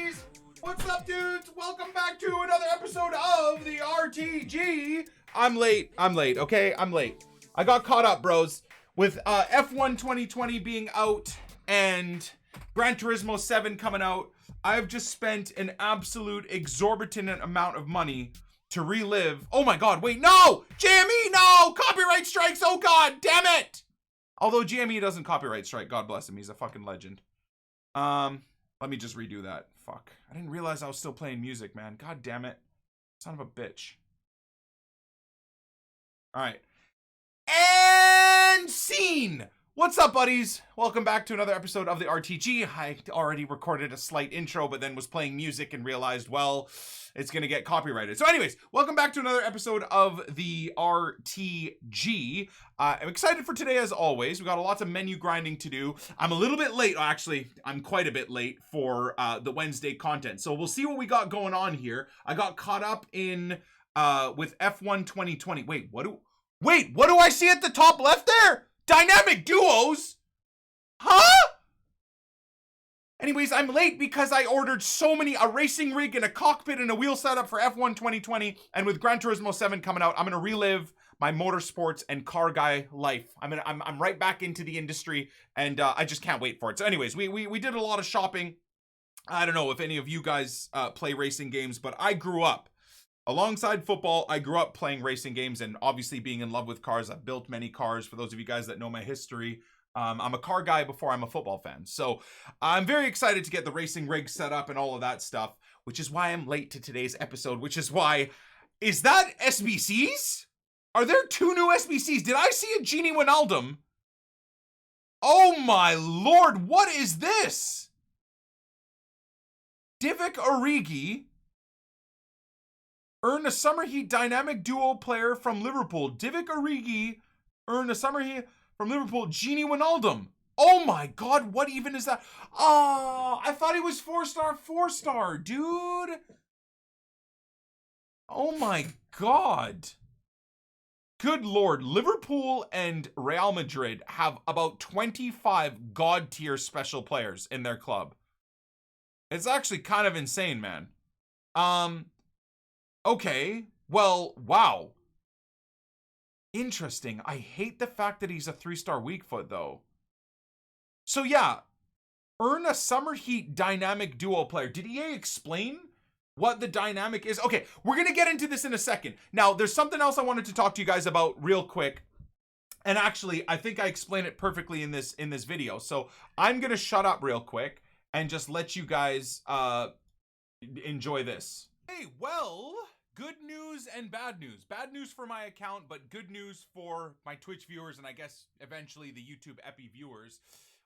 buddies? What's up, dudes? Welcome back to another episode of the RTG. I'm late, okay? I'm late. I got caught up, bros, with F1 2020 being out and Gran Turismo 7 coming out. I've just spent an absolute exorbitant amount of money to relive. Oh my god, wait, no! GME, no! Copyright strikes, oh god, damn it! Although GME doesn't copyright strike, God bless him, he's a fucking legend. Let me just redo that. Fuck. I didn't realize I was still playing music, man. God damn it. Son of a bitch. Alright. And scene! What's up, buddies? Welcome back to another episode of the RTG. I already recorded a slight intro, but then was playing music and realized, well, it's gonna get copyrighted. So anyways, welcome back to another episode of the RTG. I'm excited for today as always. We got lots of menu grinding to do. I'm a little bit late. Actually, I'm quite a bit late for the Wednesday content. So we'll see what we got going on here. I got caught up in with F1 2020. Wait, what do I see at the top left there? Dynamic duos? Huh? Anyways, I'm late because I ordered a racing rig and a cockpit and a wheel setup for F1 2020. And with Gran Turismo 7 coming out, I'm going to relive my motorsports and car guy life. I'm right back into the industry and I just can't wait for it. So anyways, we did a lot of shopping. I don't know if any of you guys play racing games, but I grew up alongside football. I grew up playing racing games and obviously being in love with cars. I've built many cars. For those of you guys that know my history, I'm a car guy before I'm a football fan. So I'm very excited to get the racing rig set up and all of that stuff, which is why I'm late to today's episode, which is why, is that SBCs? Are there two new SBCs? Did I see a Genie Wijnaldum? Oh my lord, what is this? Divock Origi earned a Summer Heat Dynamic Duo player from Liverpool. Divock Origi earned a Summer Heat from Liverpool. Genie Wijnaldum. Oh my god, what even is that? Oh, I thought he was 4-star, dude. Oh my god. Good lord. Liverpool and Real Madrid have about 25 god tier special players in their club. It's actually kind of insane, man. Okay, well, wow. Interesting. I hate the fact that he's a 3-star weak foot, though. So yeah, earn a Summer Heat Dynamic Duo player. Did EA explain what the dynamic is? Okay, we're gonna get into this in a second. Now, there's something else I wanted to talk to you guys about real quick. And actually, I think I explained it perfectly in this video. So I'm gonna shut up real quick and just let you guys enjoy this. Hey, well, good news and bad news. Bad news for my account, but good news for my Twitch viewers and I guess eventually the YouTube Epi viewers.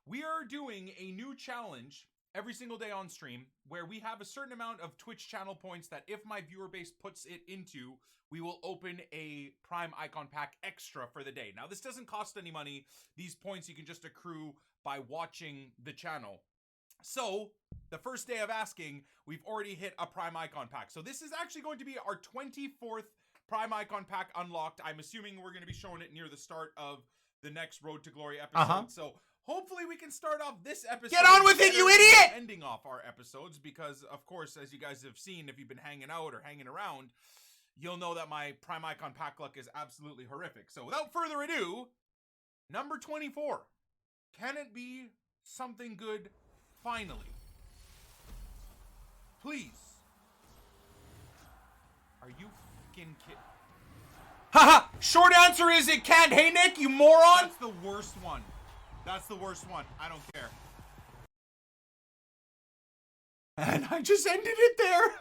We are doing a new challenge every single day on stream where we have a certain amount of Twitch channel points that if my viewer base puts it into, we will open a Prime Icon Pack extra for the day. Now, this doesn't cost any money. These points you can just accrue by watching the channel. So, the first day of asking, we've already hit a Prime Icon Pack. So this is actually going to be our 24th Prime Icon Pack unlocked. I'm assuming we're going to be showing it near the start of the next Road to Glory episode. So hopefully we can start off this episode. Get on with it, you idiot! Ending off our episodes because, of course, as you guys have seen, if you've been hanging out or hanging around, you'll know that my Prime Icon Pack luck is absolutely horrific. So without further ado, number 24. Can it be something good? Finally. Please. Are you fucking kidding? Haha! Short answer is it can't. Hey, Nick, you moron! That's the worst one. That's the worst one. I don't care. And I just ended it there.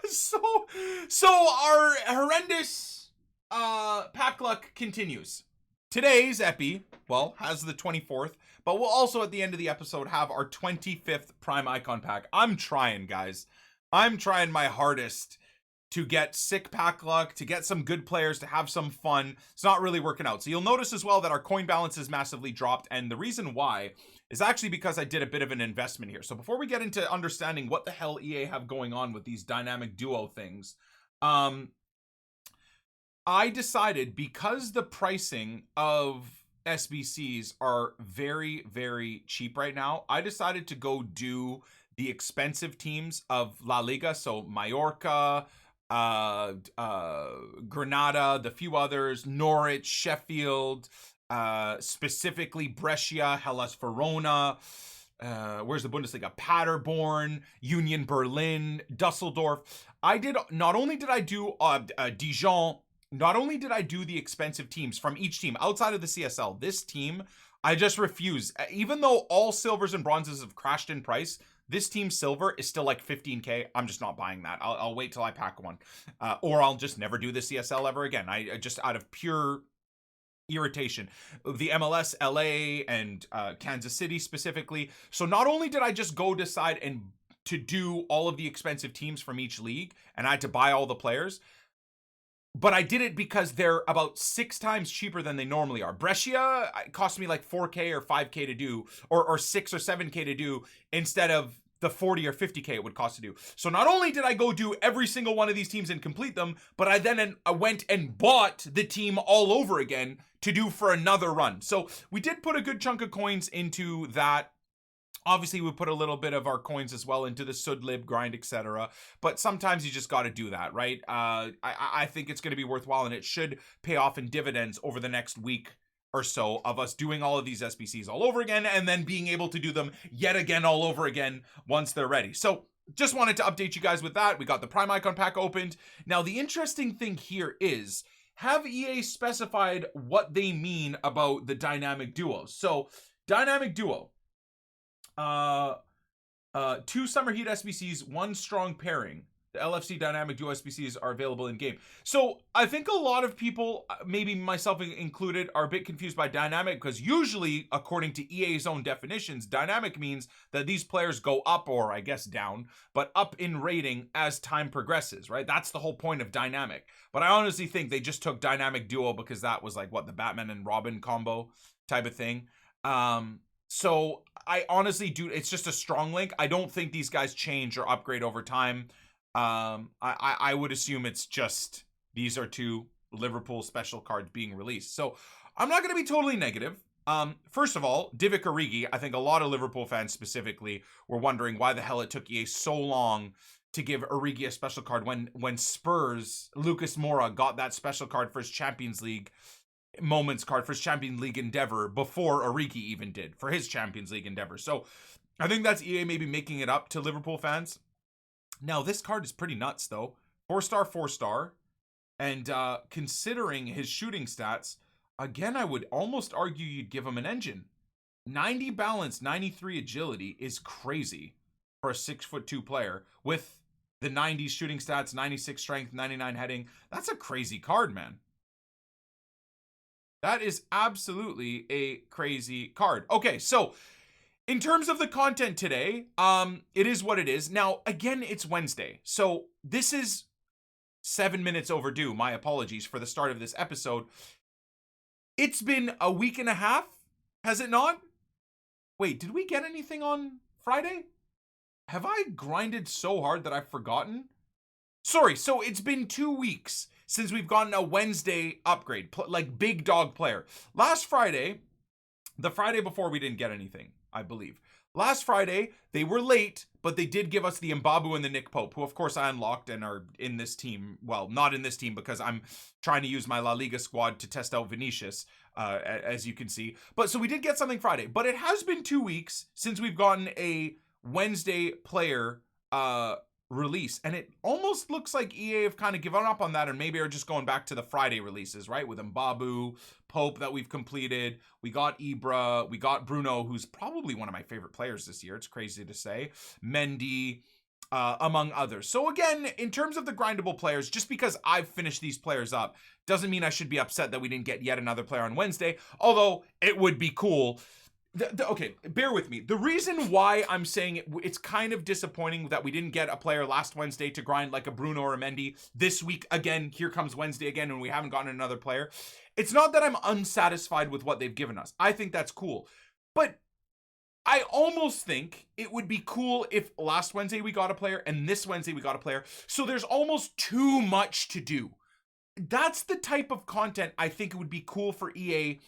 So our horrendous pack luck continues. Today's Epi, well, has the 24th, but we'll also at the end of the episode have our 25th Prime Icon Pack. I'm trying, guys. I'm trying my hardest to get sick pack luck, to get some good players, to have some fun. It's not really working out. So you'll notice as well that our coin balance is massively dropped, and the reason why is actually because I did a bit of an investment here. So before we get into understanding what the hell EA have going on with these dynamic duo things, I decided, because the pricing of SBCs are very, very cheap right now, I decided to go do the expensive teams of La Liga, so Mallorca, Granada, the few others, Norwich, Sheffield, specifically Brescia, Hellas Verona, where's the Bundesliga? Paderborn, Union Berlin, Dusseldorf. Not only did I do Dijon, not only did I do the expensive teams from each team outside of the CSL, this team, I just refuse. Even though all silvers and bronzes have crashed in price, this team silver is still like 15K. I'm just not buying that. I'll wait till I pack one. Or I'll just never do the CSL ever again. I just, out of pure irritation. The MLS, LA, and Kansas City specifically. So not only did I just go decide and to do all of the expensive teams from each league, and I had to buy all the players, but I did it because they're about 6 times cheaper than they normally are. Brescia cost me like 4K or 5K to do, or 6 or 7K to do, instead of the 40 or 50K it would cost to do. So not only did I go do every single one of these teams and complete them, but I then went and bought the team all over again to do for another run. So we did put a good chunk of coins into that. Obviously, we put a little bit of our coins as well into the Sudlib grind, etc. But sometimes you just got to do that, right? I think it's going to be worthwhile, and it should pay off in dividends over the next week or so of us doing all of these SBCs all over again, and then being able to do them yet again all over again once they're ready. So just wanted to update you guys with that. We got the Prime Icon pack opened. Now, the interesting thing here is, have EA specified what they mean about the dynamic duos? So, dynamic duo. 2 Summer Heat SBCs, 1 strong pairing. The LFC Dynamic Duo SBCs are available in game. So I think a lot of people, maybe myself included, are a bit confused by dynamic, because usually, according to EA's own definitions, dynamic means that these players go up, or I guess down, but up in rating as time progresses, right? That's the whole point of dynamic. But I honestly think they just took dynamic duo because that was like, what, the Batman and Robin combo type of thing. So I honestly do, it's just a strong link. I don't think these guys change or upgrade over time. I would assume it's just, these are 2 Liverpool special cards being released. So I'm not going to be totally negative. First of all, Divock Origi, I think a lot of Liverpool fans specifically were wondering why the hell it took EA so long to give Origi a special card when Spurs, Lucas Moura got that special card for his Champions League moments card, for his Champions League endeavor, before Origi even did for his Champions League endeavor. So I think that's EA maybe making it up to Liverpool fans. Now, this card is pretty nuts though. 4-star, 4-star. And considering his shooting stats, again, I would almost argue you'd give him an engine. 90 balance, 93 agility is crazy for a 6'2" player with the 90s shooting stats, 96 strength, 99 heading. That's a crazy card, man. That is absolutely a crazy card. Okay, so in terms of the content today, it is what it is. Now, again, it's Wednesday. So this is 7 minutes overdue. My apologies for the start of this episode. It's been a week and a half, has it not? Wait, did we get anything on Friday? Have I grinded so hard that I've forgotten? Sorry, so it's been 2 weeks since we've gotten a Wednesday upgrade, like big dog player. Last Friday, the Friday before, we didn't get anything, I believe. Last Friday, they were late, but they did give us the Mbabu and the Nick Pope, who of course I unlocked and are in this team. Well, not in this team because I'm trying to use my La Liga squad to test out Vinicius, as you can see. But so we did get something Friday, but it has been 2 weeks since we've gotten a Wednesday player release, and it almost looks like EA have kind of given up on that and maybe are just going back to the Friday releases, right? With Mbabu, Pope that we've completed, we got Ibra, we got Bruno, who's probably one of my favorite players this year, it's crazy to say, Mendy, among others. So again, in terms of the grindable players, just because I've finished these players up doesn't mean I should be upset that we didn't get yet another player on Wednesday, although it would be cool. Okay, bear with me. The reason why I'm saying it's kind of disappointing that we didn't get a player last Wednesday to grind like a Bruno or a Mendy. This week, again, here comes Wednesday again, and we haven't gotten another player. It's not that I'm unsatisfied with what they've given us. I think that's cool. But I almost think it would be cool if last Wednesday we got a player and this Wednesday we got a player. So there's almost too much to do. That's the type of content I think it would be cool for EA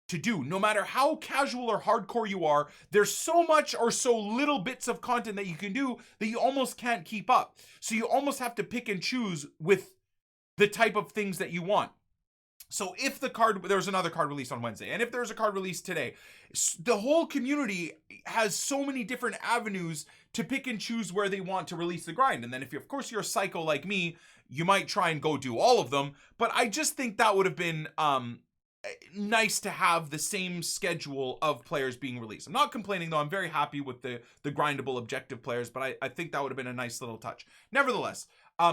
to do. No matter how casual or hardcore you are, there's so much or so little bits of content that you can do that you almost can't keep up. So you almost have to pick and choose with the type of things that you want. So if there's another card released on Wednesday, and if there's a card released today, the whole community has so many different avenues to pick and choose where they want to release the grind. And then if, of course, you're a psycho like me, you might try and go do all of them. But I just think that would have been nice to have the same schedule of players being released. I'm not complaining, though. I'm very happy with the grindable objective players, but I think that would have been a nice little touch. Nevertheless,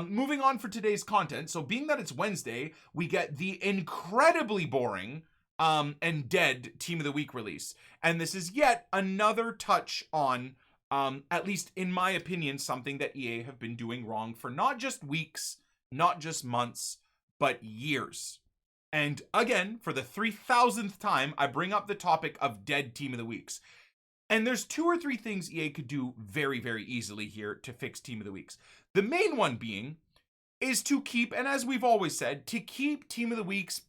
moving on for today's content. So being that it's Wednesday, we get the incredibly boring and dead Team of the Week release. And this is yet another touch on, at least in my opinion, something that EA have been doing wrong for not just weeks, not just months, but years. And again, for the 3,000th time, I bring up the topic of dead Team of the Weeks. And there's 2 or 3 things EA could do very, very easily here to fix Team of the Weeks. The main one being is to keep, and as we've always said, to keep Team of the Weeks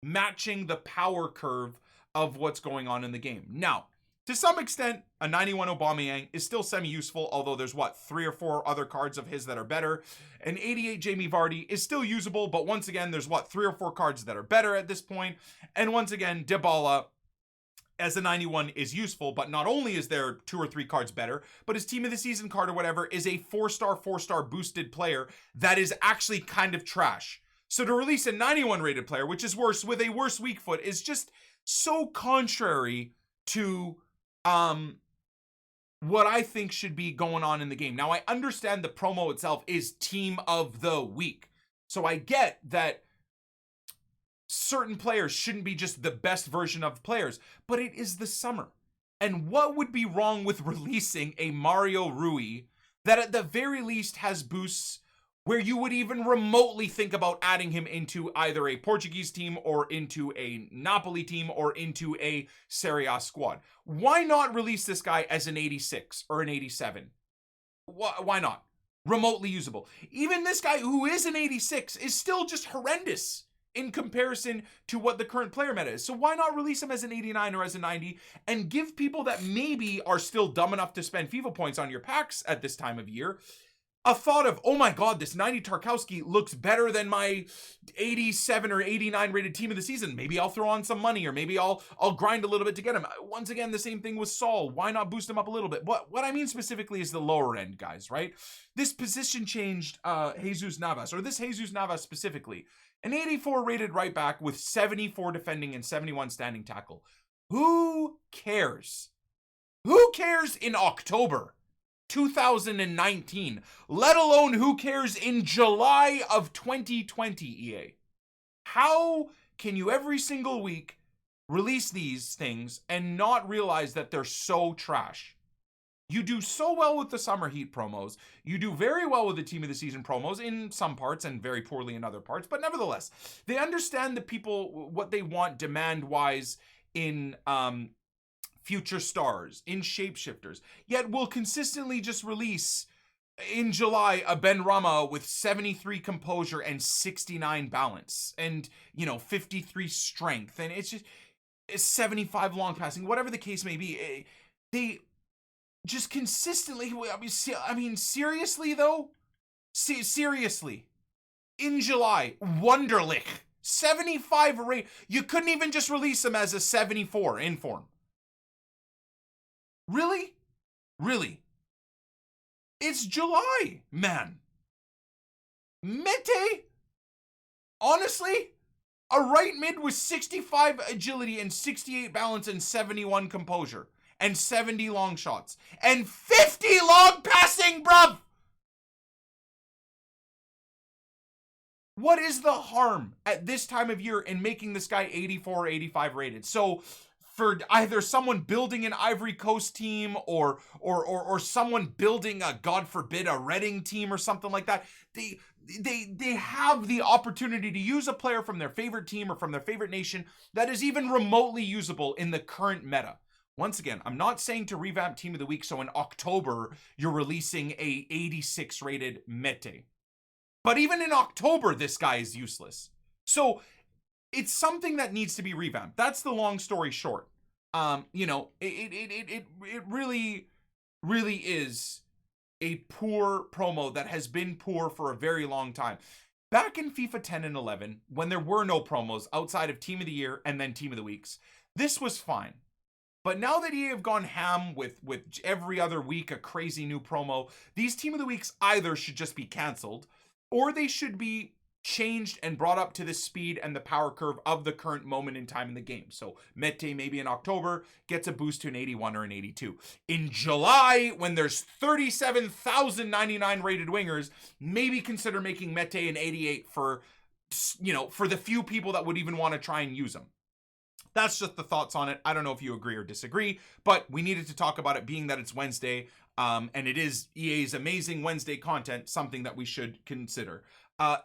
matching the power curve of what's going on in the game. Now, to some extent, a 91 Aubameyang is still semi-useful, although there's 3 or 4 other cards of his that are better. An 88 Jamie Vardy is still usable, but once again, there's 3 or 4 cards that are better at this point. And once again, Dybala as a 91 is useful, but not only is there 2 or 3 cards better, but his Team of the Season card or whatever is a 4-star boosted player that is actually kind of trash. So to release a 91 rated player, which is worse, with a worse weak foot, is just so contrary to what I think should be going on in the game. Now, I understand the promo itself is Team of the Week. So I get that certain players shouldn't be just the best version of players, but it is the summer. And what would be wrong with releasing a Mario Rui that at the very least has boosts where you would even remotely think about adding him into either a Portuguese team or into a Napoli team or into a Serie A squad? Why not release this guy as an 86 or an 87? Why not? Remotely usable. Even this guy who is an 86 is still just horrendous in comparison to what the current player meta is. So why not release him as an 89 or as a 90 and give people that maybe are still dumb enough to spend FIFA points on your packs at this time of year a thought of, oh my god, this 90 Tarkowski looks better than my 87 or 89 rated Team of the Season. Maybe I'll throw on some money, or maybe I'll grind a little bit to get him. Once again, the same thing with Saul. Why not boost him up a little bit? What I mean specifically is the lower end guys, right? This position changed Jesus Navas, or this Jesus Navas specifically. An 84 rated right back with 74 defending and 71 standing tackle. Who cares? Who cares in October 2019, let alone who cares in July of 2020, EA? How can you every single week release these things and not realize that they're so trash? You do so well with the Summer Heat promos. You do very well with the Team of the Season promos in some parts and very poorly in other parts. But nevertheless, they understand the people, what they want demand-wise in future stars, in shapeshifters, yet will consistently just release in July a Ben Rama with 73 composure and 69 balance and 53 strength, and it's 75 long passing, whatever the case may be. They just consistently, I mean seriously though, seriously, in July, Wunderlich 75 rate, you couldn't even just release him as a 74 in form. Really? Really? It's July, man. Mete? Honestly? A right mid with 65 agility and 68 balance and 71 composure and 70 long shots and 50 long passing, bruv! What is the harm at this time of year in making this guy 84 or 85 rated? So for either someone building an Ivory Coast team or someone building a, God forbid, a Reading team or something like that, they have the opportunity to use a player from their favorite team or from their favorite nation that is even remotely usable in the current meta. Once again, I'm not saying to revamp Team of the Week so in October you're releasing a 86 rated Mete. But even in October, this guy is useless. So it's something that needs to be revamped. That's the long story short. You know, it really, really is a poor promo that has been poor for a very long time. Back in FIFA 10 and 11, when there were no promos outside of Team of the Year and then Team of the Weeks, this was fine. But now that EA have gone ham with every other week a crazy new promo, these Team of the Weeks either should just be canceled or they should be changed and brought up to the speed and the power curve of the current moment in time in the game. So Mete maybe in October gets a boost to an 81 or an 82. In July, when there's 37,099 rated wingers, maybe consider making Mete an 88 for, you know, for the few people that would even want to try and use them. That's just the thoughts on it. I don't know if you agree or disagree, but we needed to talk about it being that it's Wednesday, and it is EA's amazing Wednesday content, something that we should consider.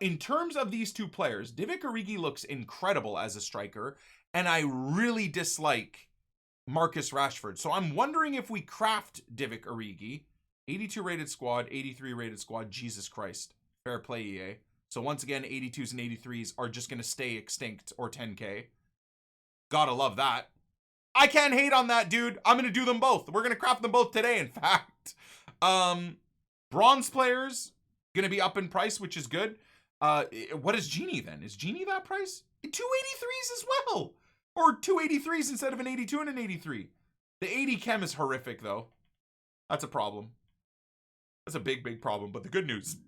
In terms of these two players, Divock Origi looks incredible as a striker, and I really dislike Marcus Rashford. So I'm wondering if we craft Divock Origi, 82 rated squad, 83 rated squad, Jesus Christ. Fair play, EA. So once again, 82s and 83s are just going to stay extinct, or 10k. Gotta love that. I can't hate on that, dude. I'm going to do them both. We're going to craft them both today, in fact. Bronze players, going to be up in price, which is good. What is Genie then? Is Genie that price? 283s as well. Or 283s instead of an 82 and an 83. The 80 chem is horrific, though. That's a problem. That's a big, big problem. But the good news,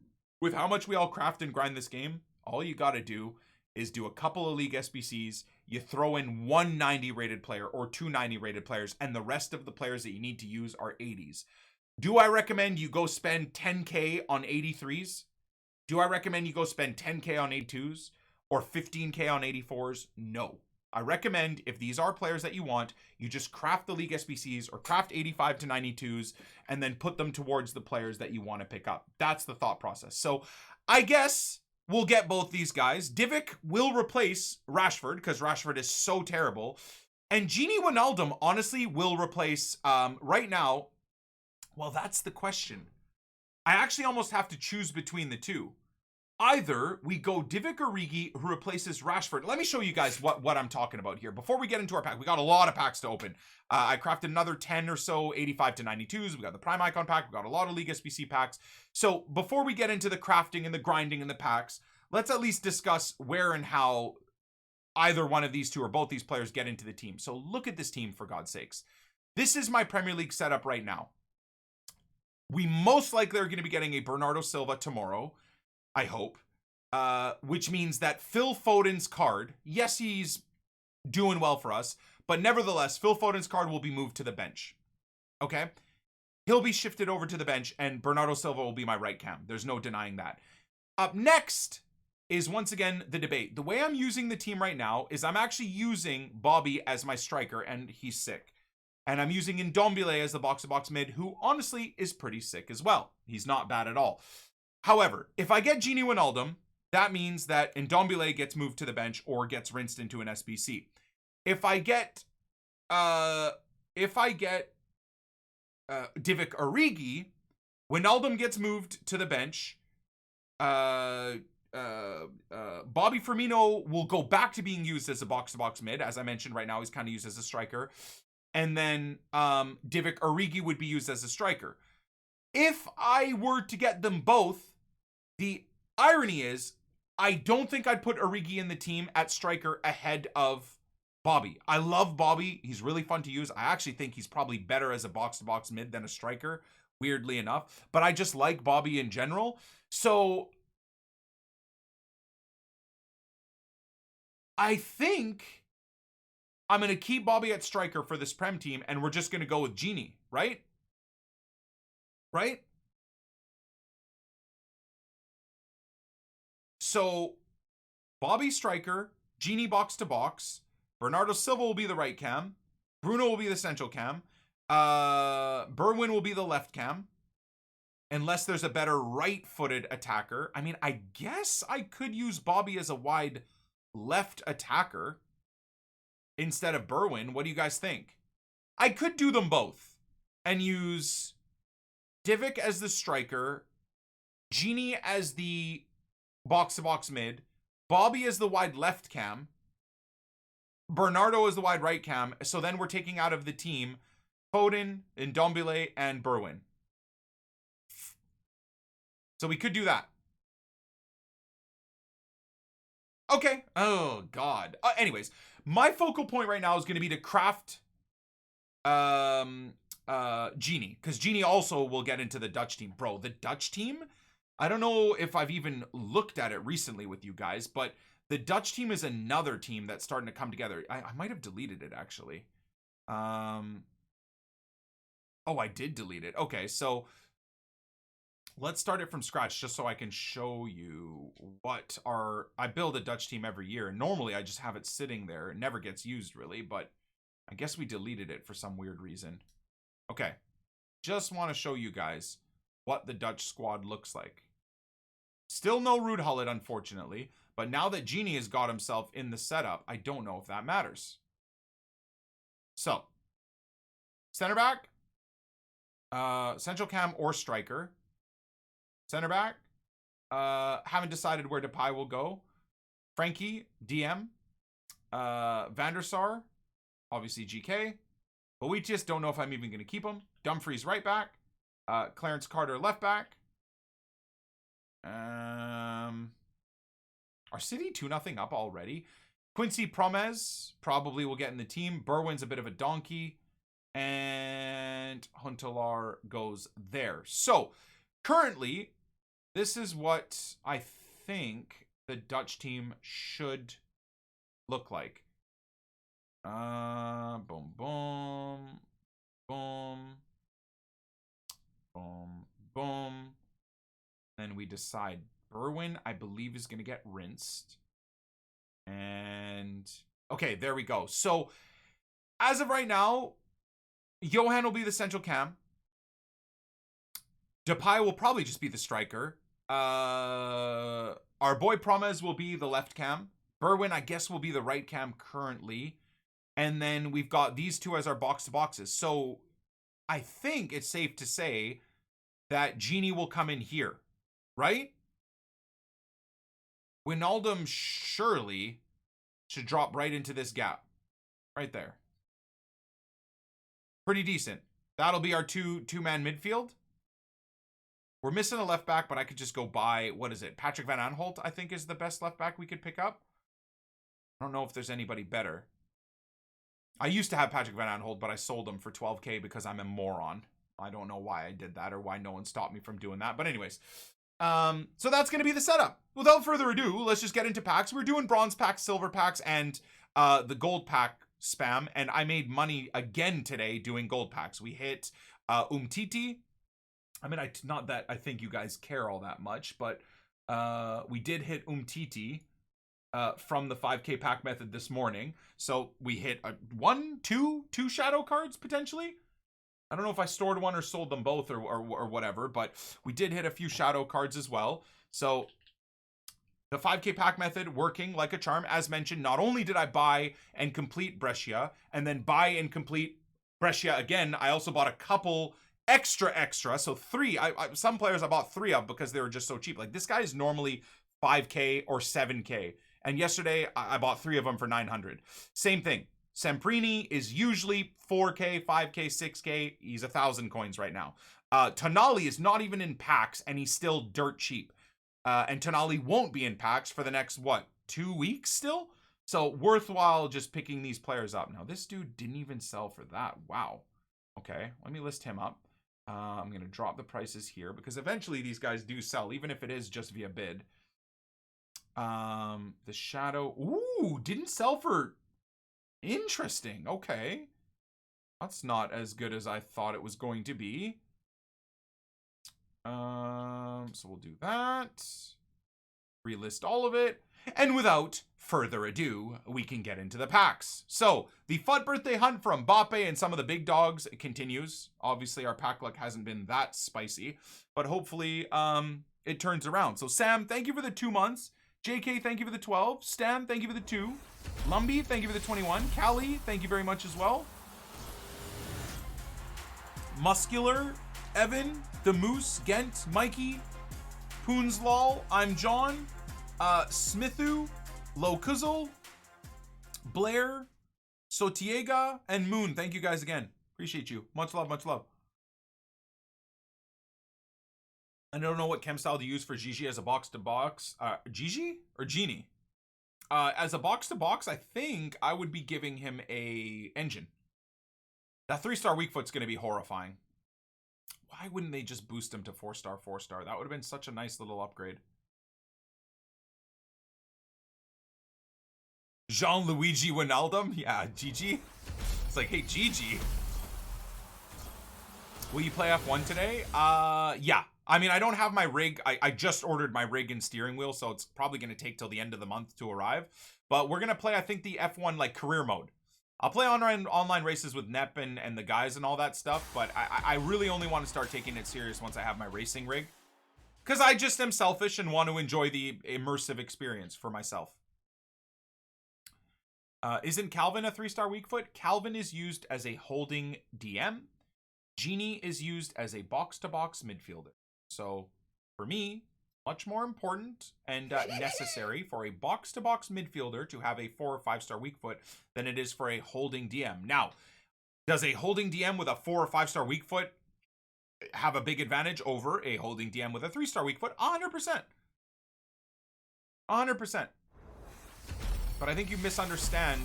with how much we all craft and grind this game, all you got to do is do a couple of League SBCs. You throw in one 90 rated player or two 90 rated players, and the rest of the players that you need to use are 80s. Do I recommend you go spend 10k on 83s? Do I recommend you go spend 10k on 82s or 15k on 84s? No. I recommend, if these are players that you want, you just craft the League SBCs or craft 85 to 92s and then put them towards the players that you want to pick up. That's the thought process. So I guess we'll get both these guys. Divock will replace Rashford because Rashford is so terrible. And Gini Wijnaldum, honestly, will replace, right now, well, that's the question. I actually almost have to choose between the two. Either we go Divock Origi, who replaces Rashford. Let me show you guys what I'm talking about here. Before we get into our pack, we got a lot of packs to open. I crafted another 10 or so 85 to 92s. We got the Prime Icon pack. We got a lot of League SBC packs. So before we get into the crafting and the grinding and the packs, let's at least discuss where and how either one of these two or both these players get into the team. So look at this team, for God's sakes. This is my Premier League setup right now. We most likely are going to be getting a Bernardo Silva tomorrow, I hope, which means that Phil Foden's card, yes, he's doing well for us, but nevertheless, Phil Foden's card will be moved to the bench. Okay? He'll be shifted over to the bench, and Bernardo Silva will be my right cam. There's no denying that. Up next is, once again, the debate. The way I'm using the team right now is I'm actually using Bobby as my striker, and he's sick. And I'm using Ndombele as the box-to-box mid, who honestly is pretty sick as well. He's not bad at all. However, if I get Gini Wijnaldum, that means that Ndombele gets moved to the bench or gets rinsed into an SBC. If I get Divock Origi, Wijnaldum gets moved to the bench. Bobby Firmino will go back to being used as a box-to-box mid. As I mentioned, right now he's kind of used as a striker. And then Divock Origi would be used as a striker. If I were to get them both, the irony is I don't think I'd put Origi in the team at striker ahead of Bobby. I love Bobby. He's really fun to use. I actually think he's probably better as a box-to-box mid than a striker, weirdly enough. But I just like Bobby in general. So I think I'm going to keep Bobby at striker for this Prem team, and we're just going to go with Genie, right? Right? So, Bobby striker, Genie box to box, Bernardo Silva will be the right cam, Bruno will be the central cam, Berwin will be the left cam, unless there's a better right-footed attacker. I mean, I guess I could use Bobby as a wide left attacker instead of Berwin. What do you guys think? I could do them both and use Divock as the striker, Genie as the box-to-box mid, Bobby as the wide left cam, Bernardo is the wide right cam. So then we're taking out of the team Foden, Ndombele, and Berwin. So we could do that. Okay. Oh, God. Anyways, my focal point right now is going to be to craft Genie, because Genie also will get into the Dutch team. Bro, the Dutch team, I don't know if I've even looked at it recently with you guys, but the Dutch team is another team that's starting to come together. I might have deleted it, actually. Oh, I did delete it. Okay, so let's start it from scratch just so I can show you what I build a Dutch team every year. Normally, I just have it sitting there. It never gets used, really, but I guess we deleted it for some weird reason. Okay, just want to show you guys what the Dutch squad looks like. Still no Ruud Gullit, unfortunately, but now that Genie has got himself in the setup, I don't know if that matters. So, center back, central cam or striker. Center back, haven't decided where Depay will go. Frankie, DM, Van der Sar, obviously GK. But we just don't know if I'm even going to keep him. Dumfries right back. Clarence Carter left back. Are City 2-0 up already? Quincy Promes probably will get in the team. Berwin's a bit of a donkey. And Huntelaar goes there. So, currently, this is what I think the Dutch team should look like. Boom, boom, boom, boom, boom. Then we decide Berwin, I believe, is going to get rinsed. And okay, there we go. So as of right now, Johan will be the central cam. Depay will probably just be the striker. Our boy Promes will be the left cam. Berwin, I guess, will be the right cam currently. And then we've got these two as our box-to-boxes. So I think it's safe to say that Genie will come in here, right? Wijnaldum surely should drop right into this gap. Right there. Pretty decent. That'll be our two-man midfield. We're missing a left back, but I could just go buy, what is it? Patrick Van Aanholt, I think, is the best left back we could pick up. I don't know if there's anybody better. I used to have Patrick Van Aanholt, but I sold him for 12K because I'm a moron. I don't know why I did that or why no one stopped me from doing that. But anyways, so that's going to be the setup. Without further ado, let's just get into packs. We're doing bronze packs, silver packs, and the gold pack spam. And I made money again today doing gold packs. We hit Umtiti. I mean, not that I think you guys care all that much, but we did hit Umtiti from the 5K pack method this morning. So we hit two shadow cards potentially. I don't know if I stored one or sold them both or whatever, but we did hit a few shadow cards as well. So the 5K pack method working like a charm. As mentioned, not only did I buy and complete Brescia and then buy and complete Brescia again, I also bought a couple extra. So three, some players I bought 3 of because they were just so cheap. Like this guy is normally 5K or 7K. And yesterday I bought 3 of them for 900. Same thing. Semprini is usually 4K, 5K, 6K. He's 1,000 coins right now. Tonali is not even in packs and he's still dirt cheap. And Tonali won't be in packs for the next, 2 weeks still? So worthwhile just picking these players up. Now this dude didn't even sell for that. Wow. Okay, let me list him up. I'm going to drop the prices here because eventually these guys do sell, even if it is just via bid. The Shadow. Ooh, didn't sell for... Interesting. Okay. That's not as good as I thought it was going to be. So we'll do that. Relist all of it. And without further ado, we can get into the packs. So, the FUT birthday hunt for Mbappe and some of the big dogs continues. Obviously, our pack luck hasn't been that spicy, but hopefully it turns around. So, Sam, thank you for the 2 months. JK, thank you for the 12. Stan, thank you for the 2. Lumby, thank you for the 21. Callie, thank you very much as well. Muscular, Evan, The Moose, Gent, Mikey, Poonslal, I'm John, Smithu, Low Kuzzle, Blair, So Tiega and Moon, thank you guys again. Appreciate you. Much love, much love. I don't know what chem style to use for Gigi as a box to box. Gigi or Genie? As a box to box, I think I would be giving him a engine. That 3-star weak foot's going to be horrifying. Why wouldn't they just boost him to 4-star, 4-star? That would have been such a nice little upgrade. Jean-Luigi Wijnaldum? Yeah, Gigi. It's like, hey, Gigi. Will you play F1 today? Yeah. I mean, I don't have my rig. I just ordered my rig and steering wheel, so it's probably going to take till the end of the month to arrive. But we're going to play, I think, the F1, like, career mode. I'll play online races with Nep and the guys and all that stuff, but I really only want to start taking it serious once I have my racing rig. Because I just am selfish and want to enjoy the immersive experience for myself. Isn't Calvin a 3-star weak foot? Calvin is used as a holding DM. Genie is used as a box-to-box midfielder. So, for me, much more important and necessary for a box-to-box midfielder to have a 4 or 5-star weak foot than it is for a holding DM. Now, does a holding DM with a 4 or 5-star weak foot have a big advantage over a holding DM with a 3-star weak foot? 100%. 100%. But I think you misunderstand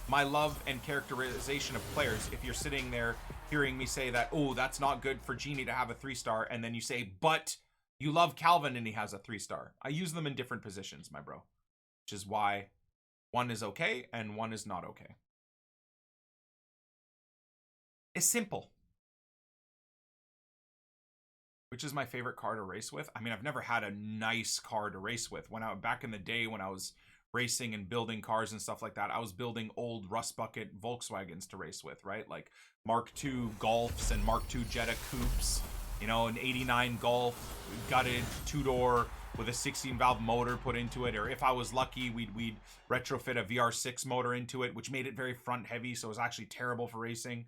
my love and characterization of players if you're sitting there hearing me say that, oh, that's not good for Genie to have a 3-star, and then you say, but you love Calvin and he has a 3-star. I use them in different positions, my bro. Which is why one is okay and one is not okay. It's simple. Which is my favorite car to race with? I mean, I've never had a nice car to race with. Back in the day when I was racing and building cars and stuff like that, I was building old rust bucket Volkswagens to race with, right? Like Mark II Golfs and Mark II Jetta Coupes, you know, an 89 Golf, gutted, 2-door with a 16-valve motor put into it. Or if I was lucky, we'd retrofit a VR6 motor into it, which made it very front heavy, so it was actually terrible for racing.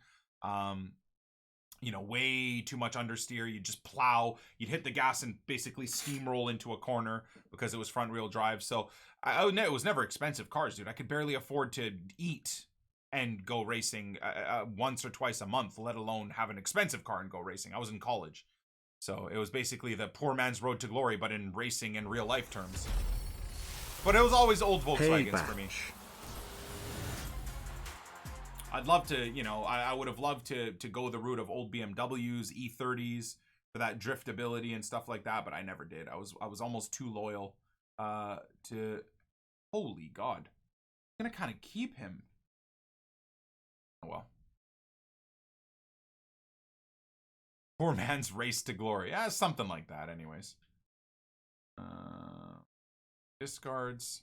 You know, way too much understeer. You'd just plow, you'd hit the gas and basically steamroll into a corner because it was front wheel drive. So it was never expensive cars, dude. I could barely afford to eat and go racing once or twice a month, let alone have an expensive car and go racing. I was in college. So it was basically the poor man's road to glory, but in racing and real life terms. But it was always old Volkswagens for me. I'd love to, you know, I would have loved to go the route of old BMWs, E30s for that driftability and stuff like that, but I never did. I was almost too loyal to. Holy God, I'm gonna kind of keep him. Oh well. Poor man's race to glory. Yeah, something like that. Anyways. Discards.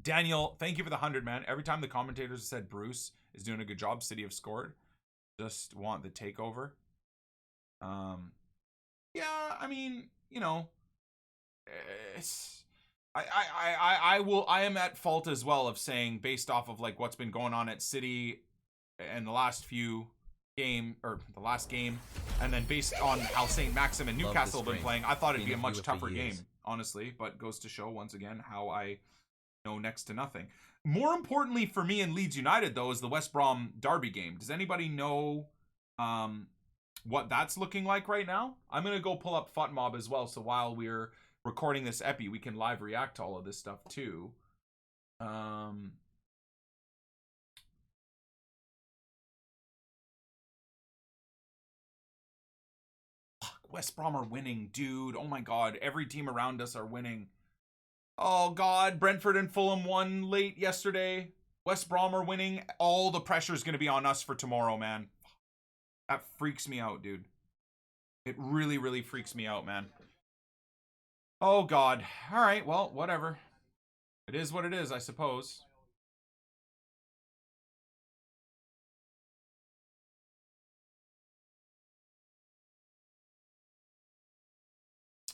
Daniel, thank you for the 100, man. Every time the commentators said Bruce is doing a good job, City have scored. Just want the takeover. Yeah, I mean, you know, it's I am at fault as well of saying, based off of like what's been going on at City and the last game, and then based on how St. Maxim and Newcastle have been playing, I thought it'd be a much tougher game, honestly. But goes to show once again how I know next to nothing. More importantly for me and Leeds United, though, is the West Brom derby game. Does anybody know what that's looking like right now? I'm going to go pull up FUTMob as well, so while we're recording this epi, we can live react to all of this stuff, too. West Brom are winning, dude. Oh, my God. Every team around us are winning. Oh, God. Brentford and Fulham won late yesterday. West Brom are winning. All the pressure is going to be on us for tomorrow, man. That freaks me out, dude. It really, really freaks me out, man. Oh, God. All right, well, whatever. It is what it is, I suppose.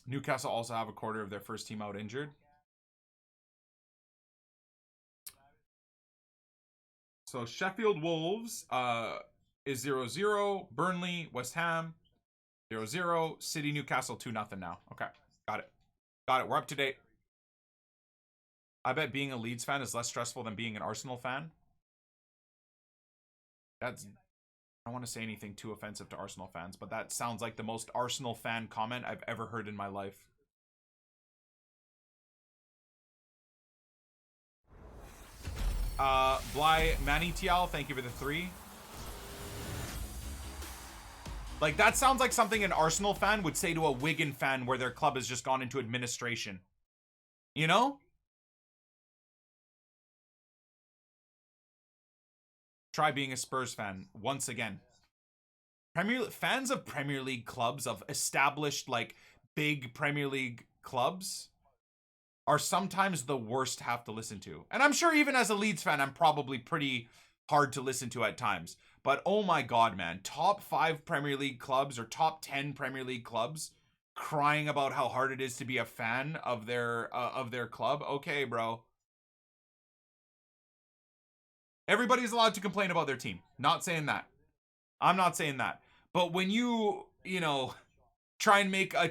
Newcastle also have a quarter of their first team out injured. So Sheffield Wolves is 0-0. Burnley, West Ham, 0-0. City, Newcastle, 2-0 now. Okay, got it. Got it, we're up to date. I bet being a Leeds fan is less stressful than being an Arsenal fan. That's... I don't want to say anything too offensive to Arsenal fans, but that sounds like the most Arsenal fan comment I've ever heard in my life. Bly Manitial, thank you for the 3. Like, that sounds like something an Arsenal fan would say to a Wigan fan where their club has just gone into administration. You know? Try being a Spurs fan once again. Fans of Premier League clubs, of established, like, big Premier League clubs, are sometimes the worst to have to listen to. And I'm sure even as a Leeds fan, I'm probably pretty hard to listen to at times. But oh my god, man, top 5 Premier League clubs or top 10 Premier League clubs crying about how hard it is to be a fan of their club. Okay, bro. Everybody's allowed to complain about their team. Not saying that. I'm not saying that. But when you know, try and make a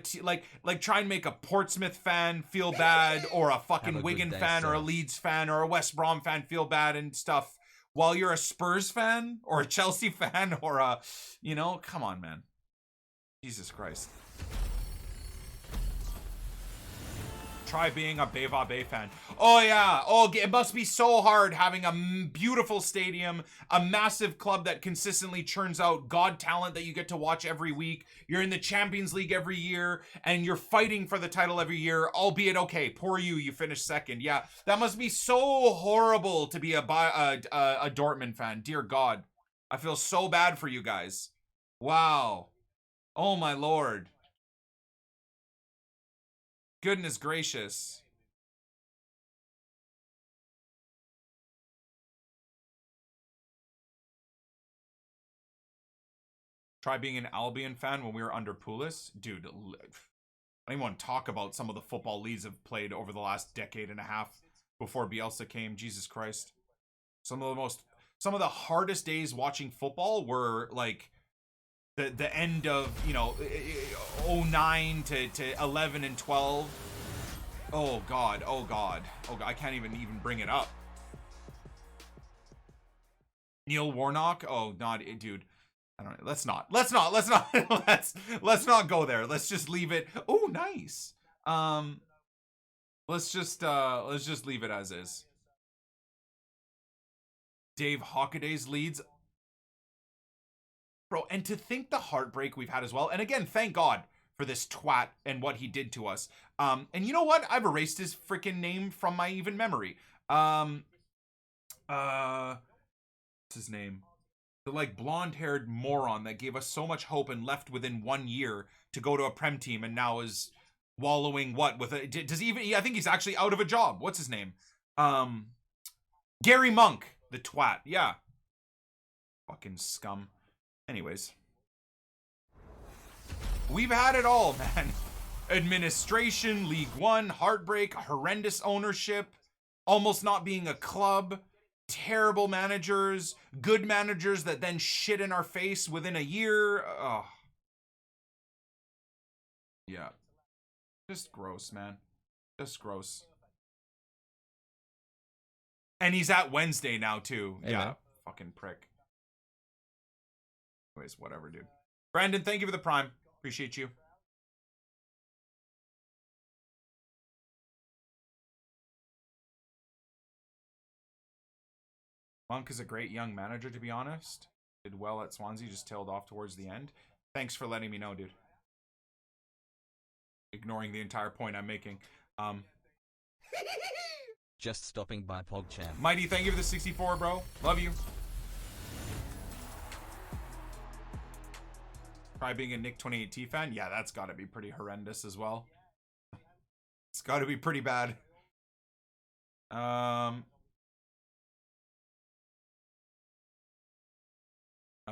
try and make a Portsmouth fan feel bad, or a fucking Wigan fan, or a Leeds fan, or a West Brom fan feel bad and stuff, while you're a Spurs fan or a Chelsea fan or a, you know, come on, man. Jesus Christ. Try being a Beva Bay fan. Oh yeah. Oh, it must be so hard having a beautiful stadium, a massive club that consistently churns out god talent that you get to watch every week. You're in the Champions League every year, and you're fighting for the title every year, albeit, okay, poor you finished second. Yeah, that must be so horrible to be a Dortmund fan. Dear God. I feel so bad for you guys. Wow. Oh my Lord. Goodness gracious. Try being an Albion fan when we were under Pulis. Dude, I don't even want to talk about some of the football leagues have played over the last decade and a half before Bielsa came. Jesus Christ. Some of the hardest days watching football were like the end of, you know, 09 to 11 and 12. Oh god, oh god. Oh god, I can't even bring it up. Neil Warnock? Oh, not dude. I don't know. Let's not let's not go there. Let's just leave it. Oh, nice. Let's just leave it as is. Dave Hockaday's leads. Bro, and to think the heartbreak we've had as well. And again, thank God for this twat and what he did to us. And you know what? I've erased his freaking name from my even memory. What's his name? The like blonde-haired moron that gave us so much hope and left within 1 year to go to a Prem team and now is wallowing what with a, does he even, I think he's actually out of a job. What's his name? Gary Monk, the twat. Yeah. Fucking scum. Anyways. We've had it all, man. Administration, League One, heartbreak, horrendous ownership, almost not being a club, terrible managers, good managers that then shit in our face within a year. Oh. Yeah. Just gross, man. Just gross. And he's at Wednesday now, too. Hey, yeah. Man. Fucking prick. Anyways, whatever, dude. Brandon, thank you for the Prime. Appreciate you. Monk is a great young manager, to be honest. Did well at Swansea, just tailed off towards the end. Thanks for letting me know, dude. Ignoring the entire point I'm making. Just stopping by PogChamp. Mighty, thank you for the 64, bro. Love you. Try being a Nick 28T fan? Yeah, that's got to be pretty horrendous as well. It's got to be pretty bad. At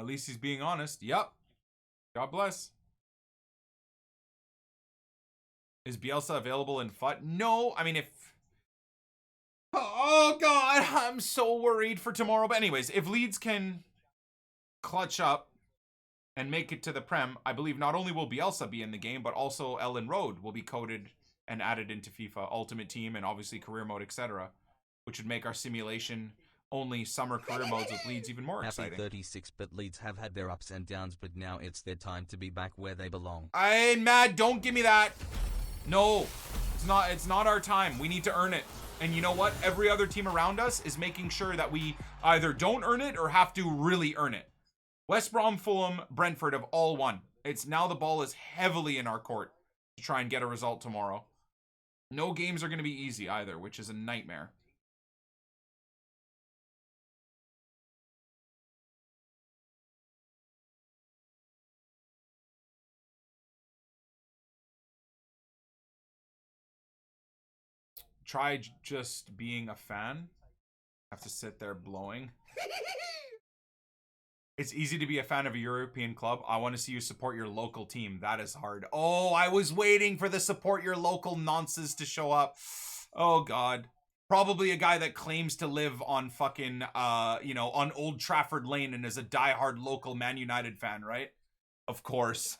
least he's being honest. Yep. God bless. Is Bielsa available in FUT? No. I mean, if... Oh, God. I'm so worried for tomorrow. But anyways, if Leeds can clutch up and make it to the Prem, I believe not only will Bielsa be in the game, but also Ellen Road will be coded and added into FIFA Ultimate Team and obviously career mode, etc., which would make our simulation only summer career modes with Leeds even more Happy exciting. 36, but Leeds have had their ups and downs, but now it's their time to be back where they belong. I'm mad. Don't give me that. No, it's not our time. We need to earn it. And you know what? Every other team around us is making sure that we either don't earn it or have to really earn it. West Brom, Fulham, Brentford have all won. It's now the ball is heavily in our court to try and get a result tomorrow. No games are going to be easy either, which is a nightmare. Try just being a fan. Have to sit there blowing. It's easy to be a fan of a European club. I want to see you support your local team. That is hard. Oh, I was waiting for the support your local nonsense to show up. Oh, God. Probably a guy that claims to live on fucking, on Old Trafford Lane and is a diehard local Man United fan, right? Of course.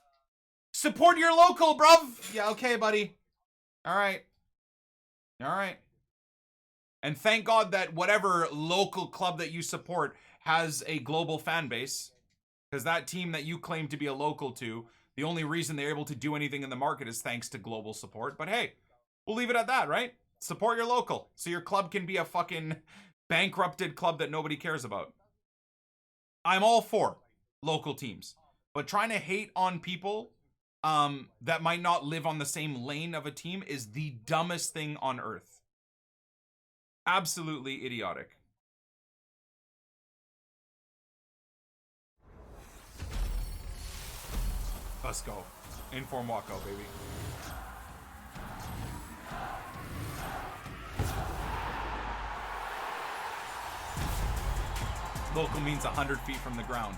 Support your local, bruv. Yeah, okay, buddy. All right. All right. And thank God that whatever local club that you support has a global fan base. Because that team that you claim to be a local to, the only reason they're able to do anything in the market is thanks to global support. But hey, we'll leave it at that, right? Support your local so your club can be a fucking bankrupted club that nobody cares about. I'm all for local teams. But trying to hate on people that might not live on the same lane of a team is the dumbest thing on earth. Absolutely idiotic. Let's go. Inform walkout, baby. Local means 100 feet from the ground.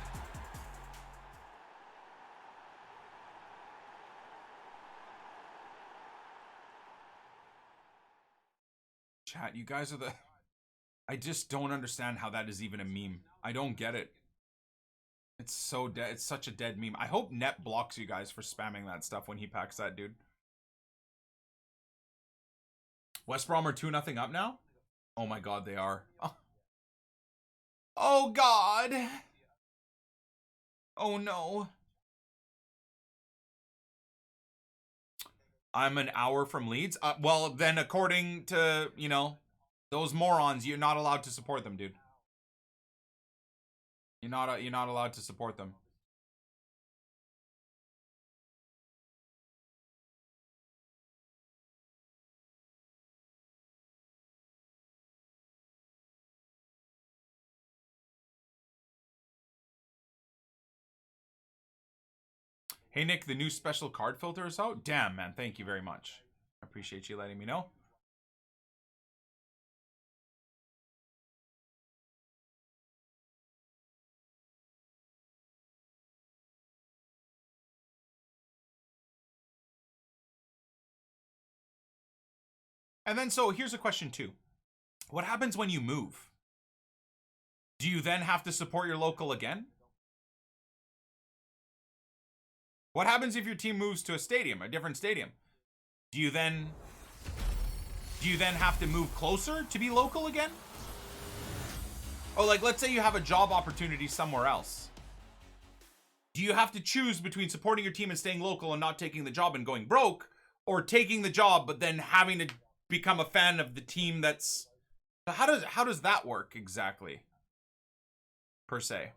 Chat, you guys are the... I just don't understand how that is even a meme. I don't get it. It's so dead. It's such a dead meme. I hope Net blocks you guys for spamming that stuff when he packs that, dude. West Brom are 2-0 up now? Oh my God, they are. Oh God. Oh no. I'm an hour from Leeds. Well, then according to, those morons, you're not allowed to support them, dude. You're not allowed to support them. Hey Nick, the new special card filter is out. Damn, man, thank you very much. I appreciate you letting me know. And then, so here's a question too. What happens when you move? Do you then have to support your local again? What happens if your team moves to a stadium, a different stadium? Do you then have to move closer to be local again? Or like, let's say you have a job opportunity somewhere else. Do you have to choose between supporting your team and staying local and not taking the job and going broke, or taking the job but then having to become a fan of the team that's... How does that work exactly? Per se.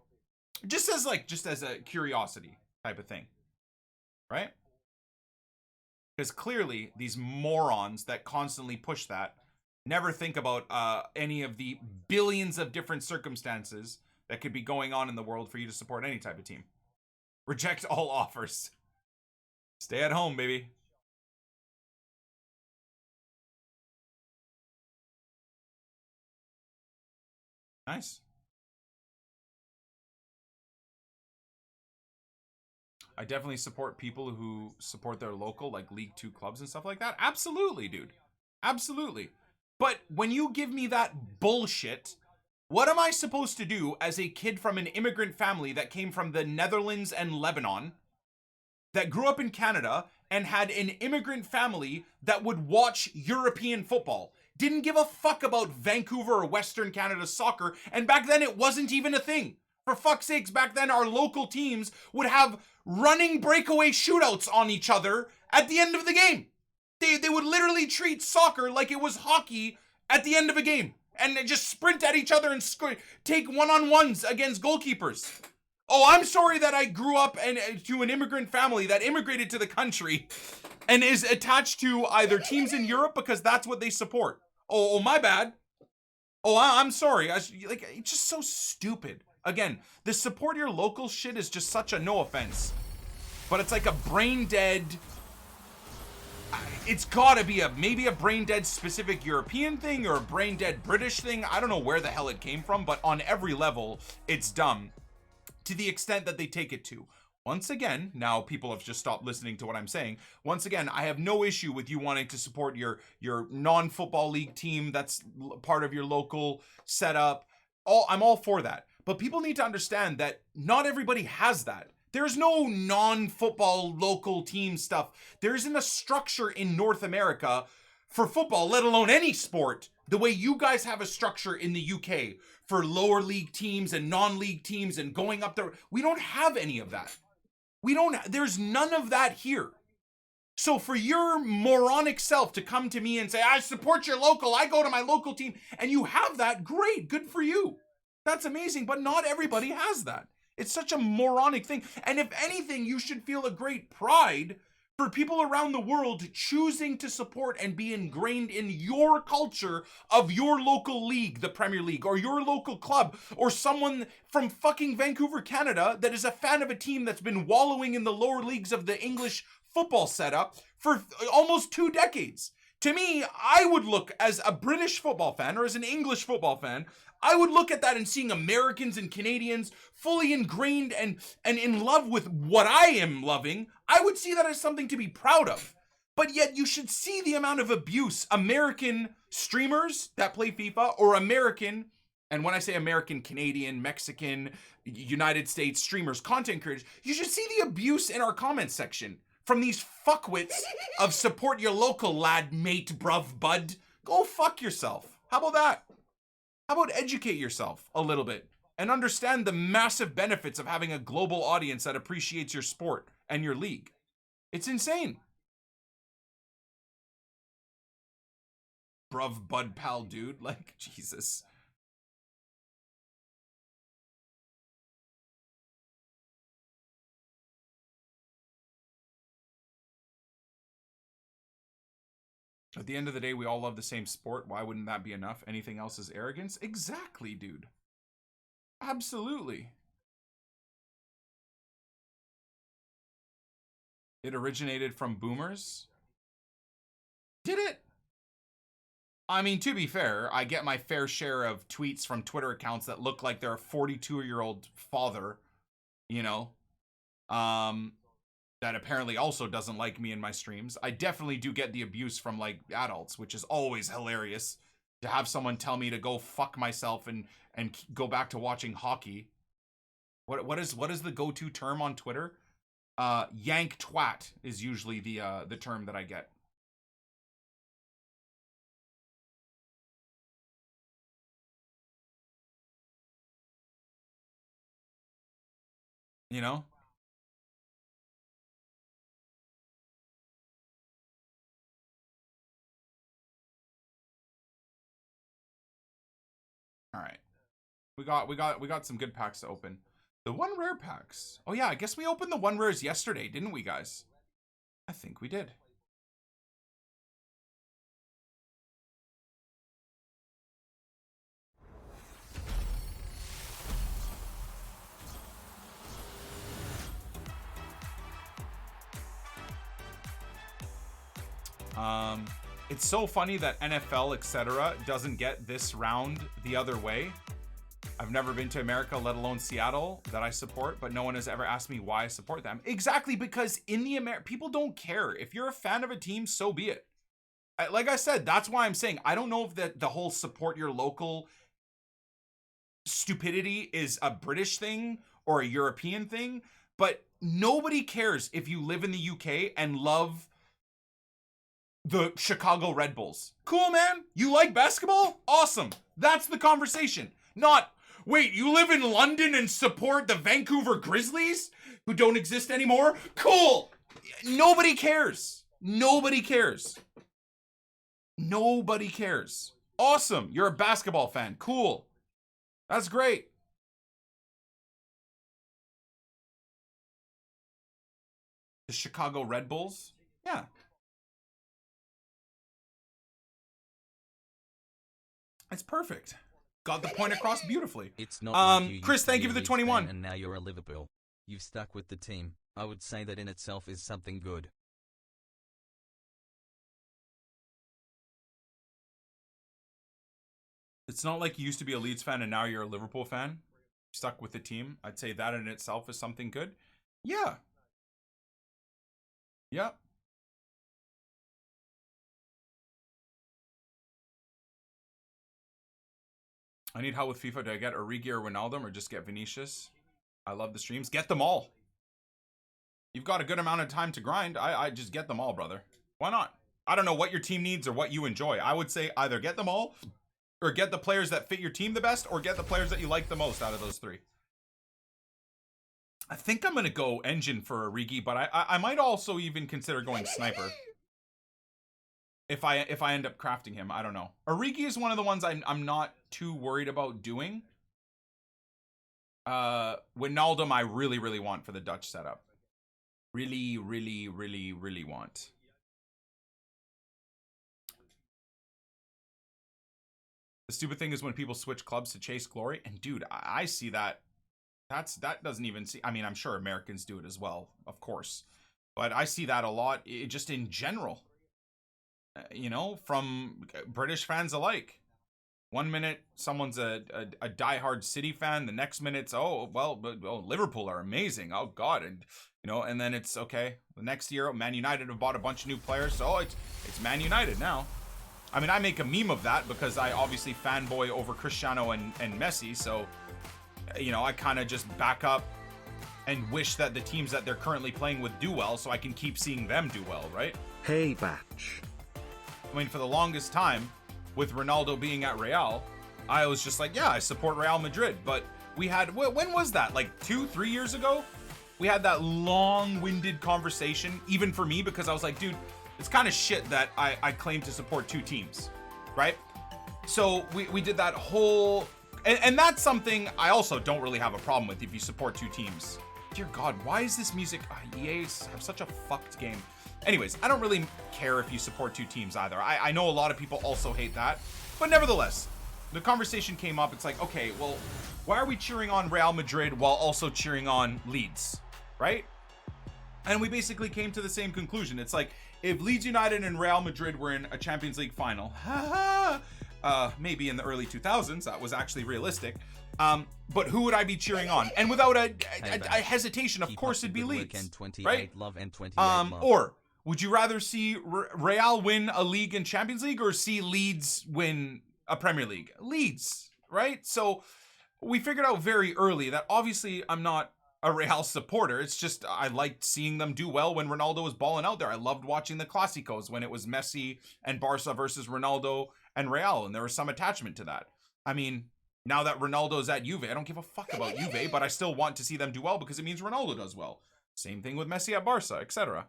Just as a curiosity type of thing. Right? Because clearly these morons that constantly push that never think about any of the billions of different circumstances that could be going on in the world for you to support any type of team. Reject all offers. Stay at home, baby. Nice. I definitely support people who support their local, like League 2 clubs and stuff like that. Absolutely, dude. Absolutely. But when you give me that bullshit, what am I supposed to do as a kid from an immigrant family that came from the Netherlands and Lebanon, that grew up in Canada and had an immigrant family that would watch European football? didn't give a fuck about Vancouver or Western Canada soccer, and back then it wasn't even a thing. For fuck's sakes, back then our local teams would have running breakaway shootouts on each other at the end of the game. They would literally treat soccer like it was hockey at the end of a game, and just sprint at each other and take one-on-ones against goalkeepers. Oh, I'm sorry that I grew up to an immigrant family that immigrated to the country and is attached to either teams in Europe because that's what they support. Oh, my bad. Oh, I'm sorry. It's just so stupid. Again, the support your local shit is just such a, no offense, but it's like a brain dead. It's gotta be maybe a brain dead specific European thing or a brain dead British thing. I don't know where the hell it came from, but on every level, it's dumb to the extent that they take it to. Once again, now people have just stopped listening to what I'm saying. Once again, I have no issue with you wanting to support your non-football league team that's part of your local setup. I'm all for that. But people need to understand that not everybody has that. There's no non-football local team stuff. There isn't a structure in North America for football, let alone any sport, the way you guys have a structure in the UK for lower league teams and non-league teams and going up there. We don't have any of that. There's none of that here. So for your moronic self to come to me and say, I support your local, I go to my local team, and you have that, great, good for you. That's amazing, but not everybody has that. It's such a moronic thing. And if anything, you should feel a great pride for people around the world choosing to support and be ingrained in your culture of your local league, the Premier League, or your local club, or someone from fucking Vancouver, Canada, that is a fan of a team that's been wallowing in the lower leagues of the English football setup for almost 2 decades. To me, I would look as a British football fan or as an English football fan, I would look at that and seeing Americans and Canadians fully ingrained and in love with what I am loving, I would see that as something to be proud of. But yet you should see the amount of abuse American streamers that play FIFA or American, and when I say American, Canadian, Mexican, United States streamers, content creators, you should see the abuse in our comment section from these fuckwits of support your local lad, mate, bruv, bud. Go fuck yourself. How about that? How about educate yourself a little bit and understand the massive benefits of having a global audience that appreciates your sport and your league? It's insane. Bruv, bud, pal, dude. Like, Jesus. At the end of the day, we all love the same sport. Why wouldn't that be enough? Anything else is arrogance? Exactly, dude. Absolutely. It originated from boomers? Did it? I mean, to be fair, I get my fair share of tweets from Twitter accounts that look like they're a 42-year-old father, you know, that apparently also doesn't like me in my streams. I definitely do get the abuse from like adults, which is always hilarious to have someone tell me to go fuck myself and go back to watching hockey. What is the go-to term on Twitter? Yank twat is usually the term that I get. You know? All right. We got some good packs to open. The 1 rare packs. Oh yeah, I guess we opened the 1 rares yesterday, didn't we, guys? I think we did. It's so funny that NFL, etc., doesn't get this round the other way. I've never been to America, let alone Seattle, that I support, but no one has ever asked me why I support them. Exactly, because in the people don't care. If you're a fan of a team, so be it. Like I said, that's why I'm saying I don't know if the whole support your local stupidity is a British thing or a European thing, but nobody cares if you live in the UK and love The Chicago Red Bulls. Cool, man. You like basketball? Awesome. That's the conversation. Not, wait, you live in London and support the Vancouver Grizzlies who don't exist anymore? Cool. Nobody cares. Nobody cares. Nobody cares. Awesome. You're a basketball fan. Cool. That's great. The Chicago Red Bulls? Yeah. It's perfect. Got the point across beautifully. It's not like you Chris, used to thank be you a for the Leeds 21. fan and now you're a Liverpool. You've stuck with the team. I would say that in itself is something good. It's not like you used to be a Leeds fan and now you're a Liverpool fan. Stuck with the team. I'd say that in itself is something good. Yeah. Yeah. I need help with FIFA. Do I get Origi or Wijnaldum or just get Vinicius? I love the streams. Get them all. You've got a good amount of time to grind. I just get them all, brother. Why not? I don't know what your team needs or what you enjoy. I would say either get them all or get the players that fit your team the best or get the players that you like the most out of those three. I think I'm going to go engine for Origi, but I might also even consider going sniper. If I end up crafting him, I don't know. Origi is one of the ones I'm not too worried about doing. Wijnaldum I really, really want for the Dutch setup. Really, really, really, really want. The stupid thing is when people switch clubs to chase glory. And dude, I see that. That doesn't even see. I mean, I'm sure Americans do it as well, of course. But I see that a lot just in general. You know, from British fans alike. 1 minute, someone's a diehard City fan. The next minute, it's, oh, well, Liverpool are amazing. Oh, God. And, you know, and then it's, okay, the next year, Man United have bought a bunch of new players. So it's Man United now. I mean, I make a meme of that because I obviously fanboy over Cristiano and Messi. So, you know, I kind of just back up and wish that the teams that they're currently playing with do well so I can keep seeing them do well, right? Hey, Batch. I mean, for the longest time, with Ronaldo being at Real, I was just like, yeah, I support Real Madrid. But we had, when was that? Like 2-3 years ago? We had that long-winded conversation, even for me, because I was like, dude, it's kind of shit that I claim to support two teams, right? So we did that whole, and that's something I also don't really have a problem with if you support two teams. Dear God, why is this music, EA have such a fucked game. Anyways, I don't really care if you support two teams either. I know a lot of people also hate that, but nevertheless, the conversation came up. It's like, okay, well, why are we cheering on Real Madrid while also cheering on Leeds, right? And we basically came to the same conclusion. It's like, if Leeds United and Real Madrid were in a Champions League final, maybe in the early 2000s, that was actually realistic. But who would I be cheering on? And without a hesitation, of course, it'd be Leeds, right? Or would you rather see Real win a league and Champions League or see Leeds win a Premier League? Leeds, right? So we figured out very early that obviously I'm not a Real supporter. It's just I liked seeing them do well when Ronaldo was balling out there. I loved watching the Clásicos when it was Messi and Barca versus Ronaldo and Real, and there was some attachment to that. I mean, now that Ronaldo's at Juve, I don't give a fuck about Juve, but I still want to see them do well because it means Ronaldo does well. Same thing with Messi at Barca, etc.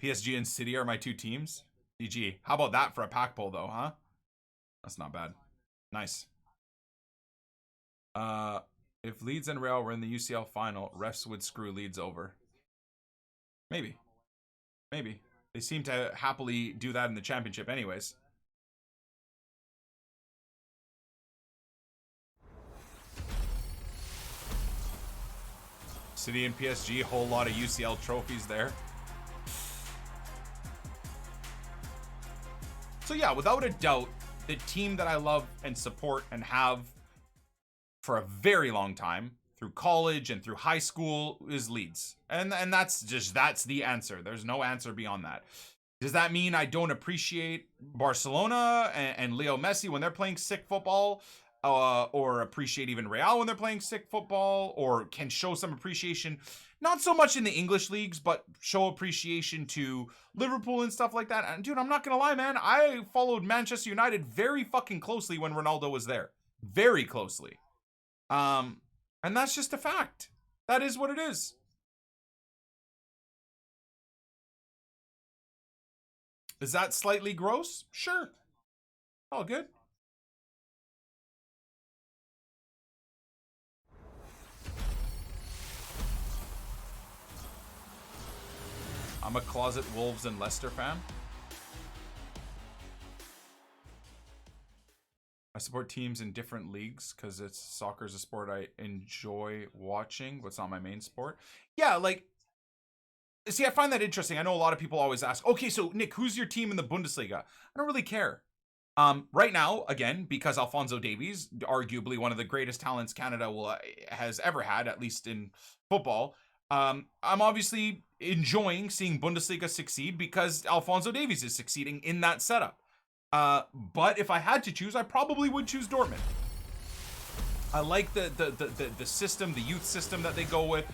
PSG and City are my two teams. GG. How about that for a pack pull, though, huh? That's not bad. Nice. If Leeds and Real were in the UCL final, refs would screw Leeds over. Maybe. Maybe. They seem to happily do that in the championship anyways. City and PSG, whole lot of UCL trophies there. So yeah, without a doubt, the team that I love and support and have for a very long time, through college and through high school, is Leeds. And that's the answer. There's no answer beyond that. Does that mean I don't appreciate Barcelona and Leo Messi when they're playing sick football? Or appreciate even Real when they're playing sick football? Or can show some appreciation not so much in the English leagues, but show appreciation to Liverpool and stuff like that. And dude, I'm not gonna lie, man, I followed Manchester United very fucking closely when Ronaldo was there. Very closely. And that's just a fact. That is what it is. Is that slightly gross? Sure. All good. I'm a closet Wolves and Leicester fan. I support teams in different leagues because it's soccer's a sport I enjoy watching, but it's not my main sport. Yeah, like, see, I find that interesting. I know a lot of people always ask, okay, so Nick, who's your team in the Bundesliga? I don't really care. Right now, again, because Alphonso Davies, arguably one of the greatest talents Canada has ever had, at least in football, I'm obviously enjoying seeing Bundesliga succeed because Alphonso Davies is succeeding in that setup. But if I had to choose, I probably would choose Dortmund. I like the system, the youth system that they go with,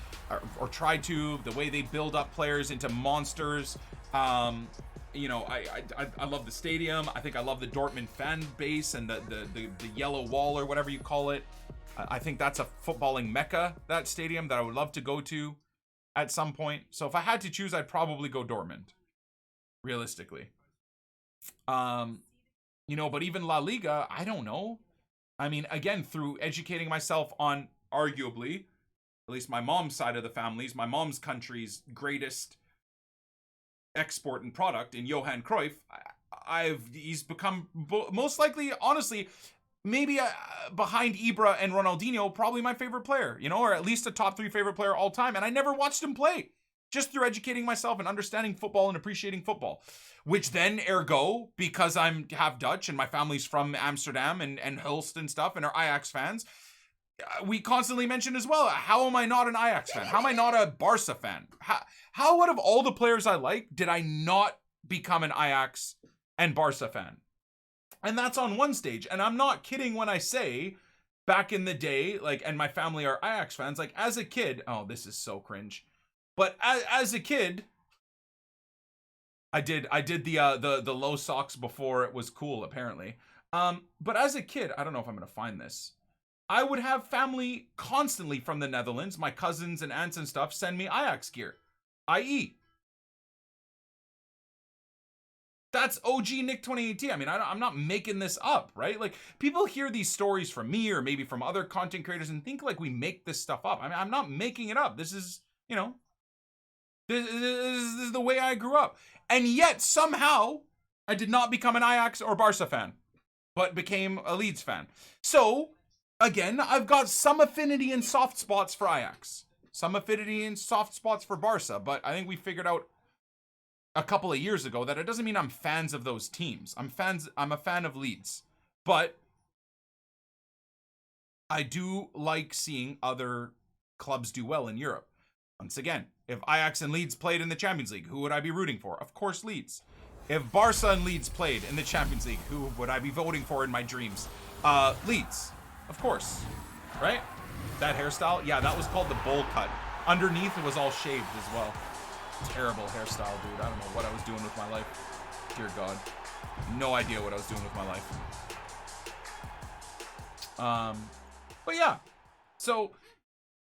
or try to, the way they build up players into monsters. You know, I love the stadium. I think I love the Dortmund fan base and the yellow wall or whatever you call it. I think that's a footballing mecca, that stadium, that I would love to go to at some point. So if I had to choose, I'd probably go Dortmund, realistically. You know, but even La Liga, I don't know. I mean, again, through educating myself on arguably, at least my mom's side of the family's, my mom's country's greatest export and product in Johan Cruyff, he's become most likely, honestly, maybe behind Ibra and Ronaldinho, probably my favorite player, you know, or at least a top 3 favorite player all time. And I never watched him play, just through educating myself and understanding football and appreciating football, which then, ergo, because I'm half Dutch and my family's from Amsterdam and Hulst and stuff and are Ajax fans, we constantly mention as well, how am I not an Ajax fan? How am I not a Barca fan? How out of all the players I like did I not become an Ajax and Barca fan? And that's on one stage. And I'm not kidding when I say, back in the day, like, and my family are Ajax fans, like, as a kid, oh, this is so cringe. But as a kid, I did the low socks before it was cool, apparently. But as a kid, I don't know if I'm gonna find this. I would have family constantly from the Netherlands, my cousins and aunts and stuff, send me Ajax gear. I.e., that's OG Nick 2018. I mean, I'm not making this up, right? Like, people hear these stories from me or maybe from other content creators and think like we make this stuff up. I mean, I'm not making it up. This is, you know, this is the way I grew up. And yet, somehow, I did not become an Ajax or Barca fan, but became a Leeds fan. So, again, I've got some affinity and soft spots for Ajax. Some affinity and soft spots for Barca, but I think we figured out a couple of years ago that it doesn't mean I'm fans of those teams. I'm a fan of Leeds. But I do like seeing other clubs do well in Europe. Once again, if Ajax and Leeds played in the Champions League, who would I be rooting for? Of course, Leeds. If Barca and Leeds played in the Champions League, who would I be voting for in my dreams? Leeds. Of course. Right? That hairstyle? Yeah, that was called the bowl cut. Underneath, it was all shaved as well. Terrible hairstyle, dude. I don't know what I was doing with my life. Dear God. No idea what I was doing with my life. But yeah. So,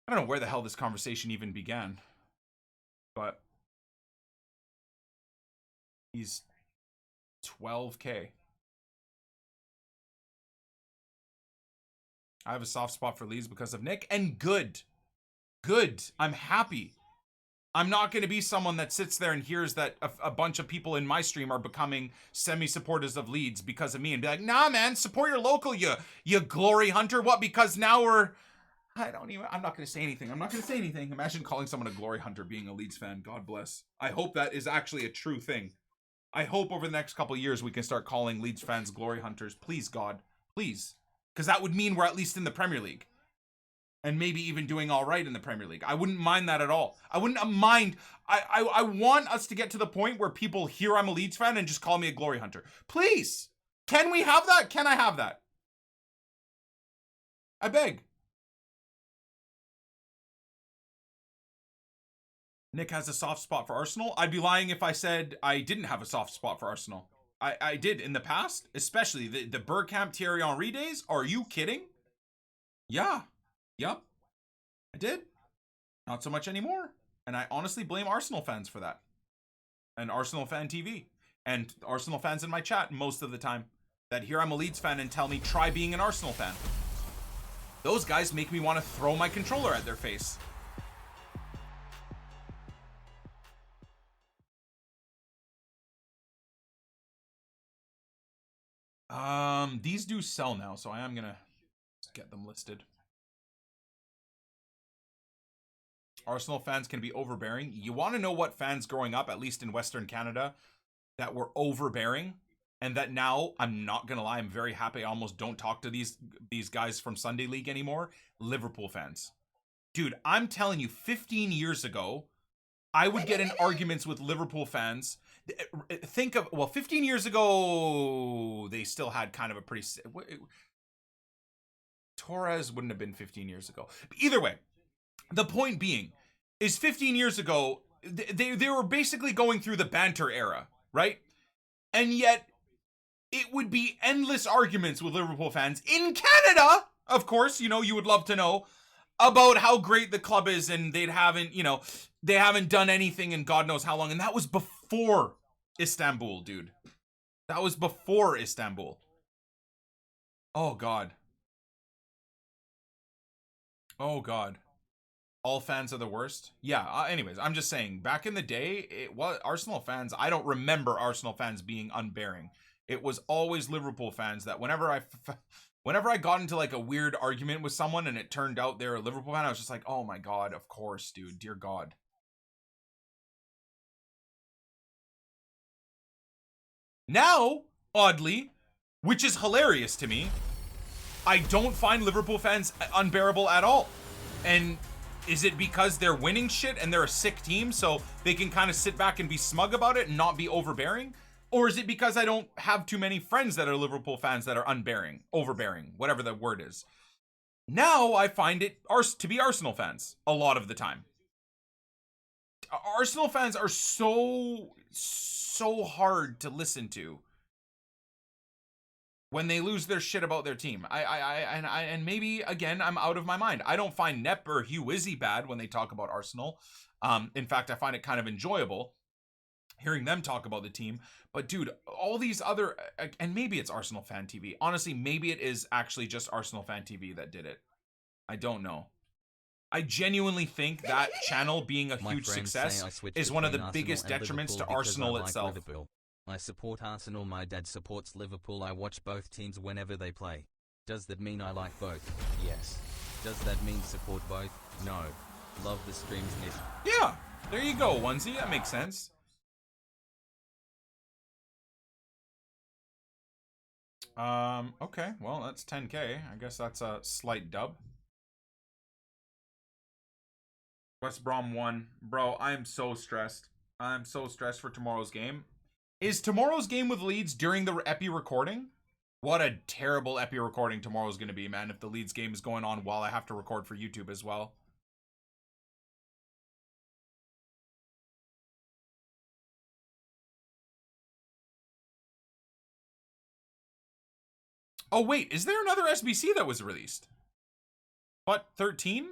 I don't know where the hell this conversation even began. But he's 12K. I have a soft spot for Leeds because of Nick, and good. Good. I'm happy. I'm not going to be someone that sits there and hears that a bunch of people in my stream are becoming semi-supporters of Leeds because of me and be like, nah, man, support your local, you glory hunter. What? Because now I'm not going to say anything. I'm not going to say anything. Imagine calling someone a glory hunter being a Leeds fan. God bless. I hope that is actually a true thing. I hope over the next couple of years we can start calling Leeds fans glory hunters. Please, God. Please. Because that would mean we're at least in the Premier League. And maybe even doing all right in the Premier League. I wouldn't mind that at all. I wouldn't mind. I want us to get to the point where people hear I'm a Leeds fan and just call me a glory hunter. Please. Can we have that? Can I have that? I beg. Nick has a soft spot for Arsenal. I'd be lying if I said I didn't have a soft spot for Arsenal. I did in the past, especially the Bergkamp Thierry Henry days. Are you kidding? Yeah. Yep. I did. Not so much anymore. And I honestly blame Arsenal fans for that. And Arsenal fan TV. And Arsenal fans in my chat most of the time. That here I'm a Leeds fan and tell me try being an Arsenal fan. Those guys make me want to throw my controller at their face. These do sell now, so I am gonna get them listed. Arsenal fans can be overbearing. You want to know what fans growing up, at least in Western Canada, that were overbearing, and that now, I'm not gonna lie, I'm very happy I almost don't talk to these guys from Sunday League anymore. Liverpool fans. Dude, I'm telling you, 15 years ago, I would get in arguments with Liverpool fans. Think of, well, 15 years ago, they still had kind of a pretty... Torres wouldn't have been 15 years ago. But either way, the point being is 15 years ago, they were basically going through the banter era, right? And yet, it would be endless arguments with Liverpool fans in Canada, of course, you know, you would love to know, about how great the club is, and they haven't done anything in God knows how long. And that was before Istanbul, dude. That was before Istanbul. Oh, God. Oh, God. All fans are the worst. Yeah, anyways, I'm just saying, back in the day, it was Arsenal fans. I don't remember Arsenal fans being unbearing. It was always Liverpool fans that whenever I got into like a weird argument with someone and it turned out they're a Liverpool fan, I was just like, oh my God, of course, dude. Dear God. Now, oddly, which is hilarious to me, I don't find Liverpool fans unbearable at all. And is it because they're winning shit and they're a sick team, so they can kind of sit back and be smug about it and not be overbearing? Or is it because I don't have too many friends that are Liverpool fans that are overbearing, whatever the word is? Now I find it to be Arsenal fans a lot of the time. Arsenal fans are so hard to listen to when they lose their shit about their team. And maybe again, I'm out of my mind. I don't find Nep or Hugh Wizzy bad when they talk about Arsenal. In fact, I find it kind of enjoyable hearing them talk about the team. But dude, all these other, and maybe it's Arsenal Fan TV. Honestly, maybe it is actually just Arsenal Fan TV that did it. I don't know. I genuinely think that channel being a huge success is one of the biggest detriments to Arsenal itself. Liverpool. I support Arsenal. My dad supports Liverpool. I watch both teams whenever they play. Does that mean I like both? Yes. Does that mean support both? No. Love the streams, Nick. Yeah, there you go, Onesie. That makes sense. Okay, well, that's 10K. I guess that's a slight dub. West Brom won. Bro, I am so stressed. I'm so stressed for tomorrow's game. Is tomorrow's game with Leeds during the Epi recording? What a terrible Epi recording tomorrow's going to be, man, if the Leeds game is going on while I have to record for YouTube as well. Oh, wait, is there another SBC that was released? What, 13?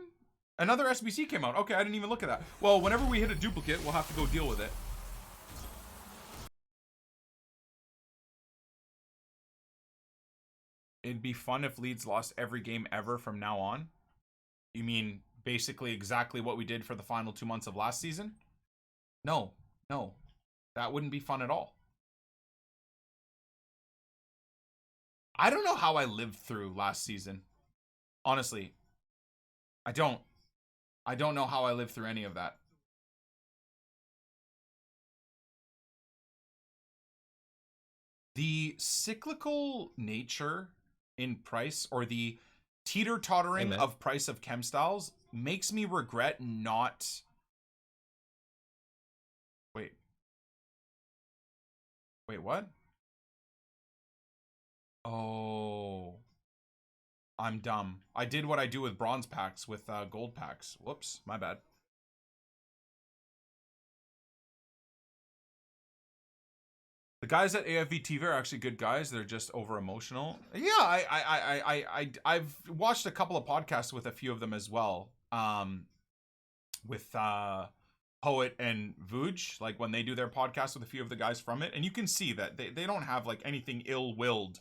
Another SBC came out. Okay, I didn't even look at that. Well, whenever we hit a duplicate, we'll have to go deal with it. It'd be fun if Leeds lost every game ever from now on. You mean basically exactly what we did for the final 2 months of last season? No. That wouldn't be fun at all. I don't know how I lived through last season. Honestly. I don't know how I lived through any of that. The cyclical nature in price, or the teeter-tottering of price of chem styles, makes me regret not... Wait, what? Oh. I'm dumb. I did what I do with bronze packs with gold packs. Whoops, my bad. guys at AFV TV are actually good guys. They're just over emotional. Yeah, I've watched a couple of podcasts with a few of them as well. With Poet and Vuj, like when they do their podcast with a few of the guys from it, and you can see that they don't have like anything ill-willed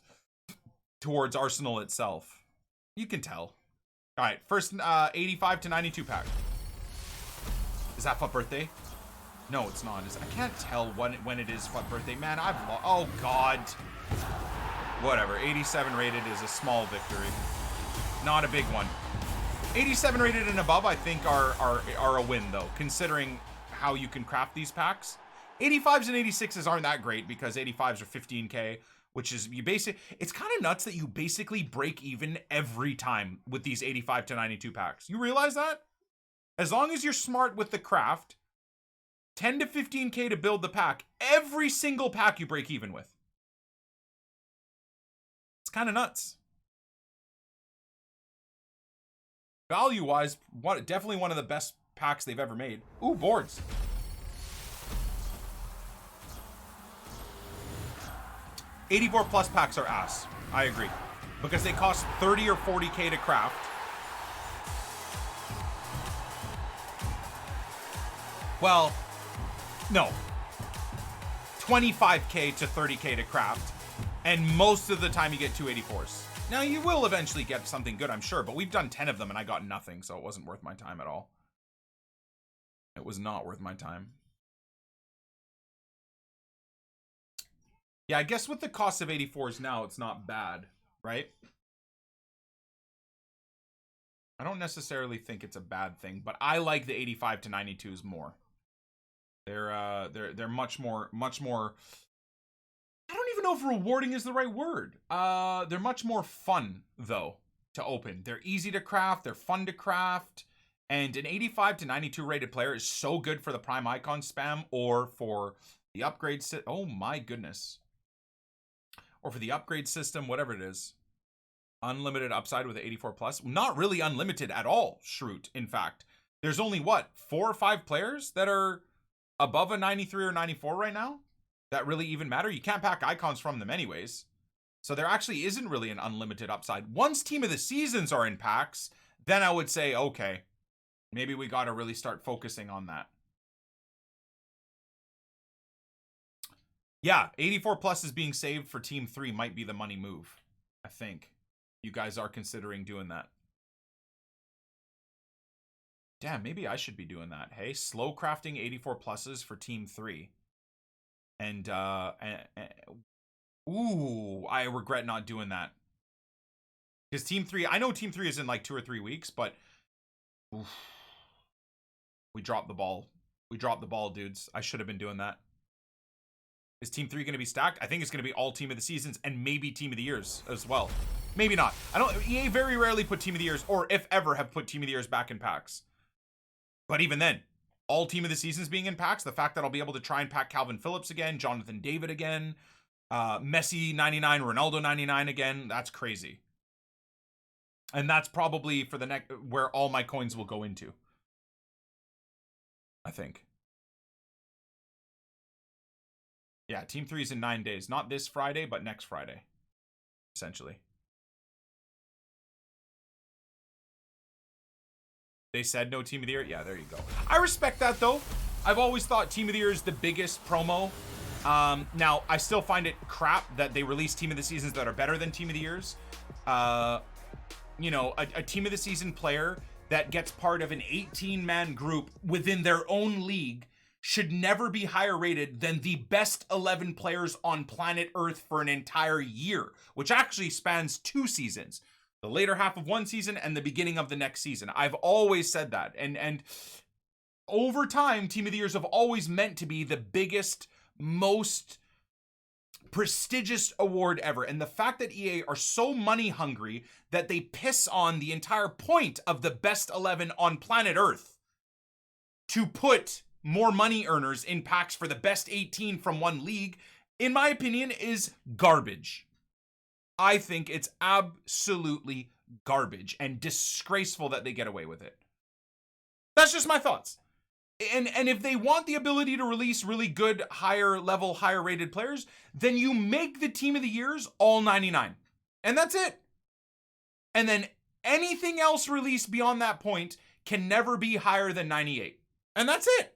towards Arsenal itself. You can tell. All right, first 85 to 92 pack. Is that FUT birthday? No, it's not. I can't tell when it is FUT birthday. Man, I've lost. Oh, God. Whatever. 87 rated is a small victory. Not a big one. 87 rated and above, I think, are a win, though, considering how you can craft these packs. 85s and 86s aren't that great because 85s are 15K, which is it's kind of nuts that you basically break even every time with these 85 to 92 packs. You realize that? As long as you're smart with the craft, 10 to 15K to build the pack, every single pack you break even with. It's kind of nuts. Value-wise, definitely one of the best packs they've ever made. Ooh, boards. '84 plus packs are ass. I agree. Because they cost 30 or 40K to craft. Well, no. 25K to 30K to craft. And most of the time you get 284s. Now, you will eventually get something good, I'm sure, but we've done 10 of them and I got nothing, so it wasn't worth my time at all. It was not worth my time. Yeah, I guess with the cost of 84s now, it's not bad, right? I don't necessarily think it's a bad thing, but I like the 85 to 92s more. They're much more. I don't even know if rewarding is the right word. They're much more fun though to open. They're easy to craft. They're fun to craft. And an 85 to 92 rated player is so good for the prime icon spam or for the upgrade oh my goodness. Or for the upgrade system, whatever it is. Unlimited upside with the 84 plus. Not really unlimited at all, Shroot, in fact. There's only, what, 4 or 5 players that are above a 93 or 94 right now? That really even matter? You can't pack icons from them anyways. So there actually isn't really an unlimited upside. Once Team of the Seasons are in packs, then I would say, okay, maybe we got to really start focusing on that. Yeah, 84 plus is being saved for Team 3 might be the money move, I think. You guys are considering doing that. Damn, maybe I should be doing that. Hey, slow crafting 84 pluses for Team 3. And, ooh, I regret not doing that. Because Team 3, I know Team 3 is in like 2 or 3 weeks, but oof, we dropped the ball. We dropped the ball, dudes. I should have been doing that. Is Team 3 going to be stacked? I think it's going to be all Team of the Seasons and maybe Team of the Years as well. Maybe not. EA very rarely put Team of the Years, or if ever have put Team of the Years back in packs. But even then, all Team of the Seasons being in packs, the fact that I'll be able to try and pack Calvin Phillips again, Jonathan David again, Messi 99, Ronaldo 99 again, that's crazy. And that's probably for the next, where all my coins will go into. I think. Yeah, Team 3 is in 9 days. Not this Friday, but next Friday. Essentially. They said no Team of the Year? Yeah, there you go. I respect that, though. I've always thought Team of the Year is the biggest promo. Now, I still find it crap that they release Team of the Seasons that are better than Team of the Years. You know, a Team of the Season player that gets part of an 18-man group within their own league should never be higher rated than the best 11 players on planet Earth for an entire year, which actually spans 2 seasons. The later half of one season and the beginning of the next season. I've always said that. And over time, Team of the Years have always meant to be the biggest, most prestigious award ever. And the fact that EA are so money hungry that they piss on the entire point of the best 11 on planet Earth to put more money earners in packs for the best 18 from one league, in my opinion, is garbage. I think it's absolutely garbage and disgraceful that they get away with it. That's just my thoughts. And if they want the ability to release really good, higher level, higher rated players, then you make the team of the years all 99. And that's it. And then anything else released beyond that point can never be higher than 98. And that's it.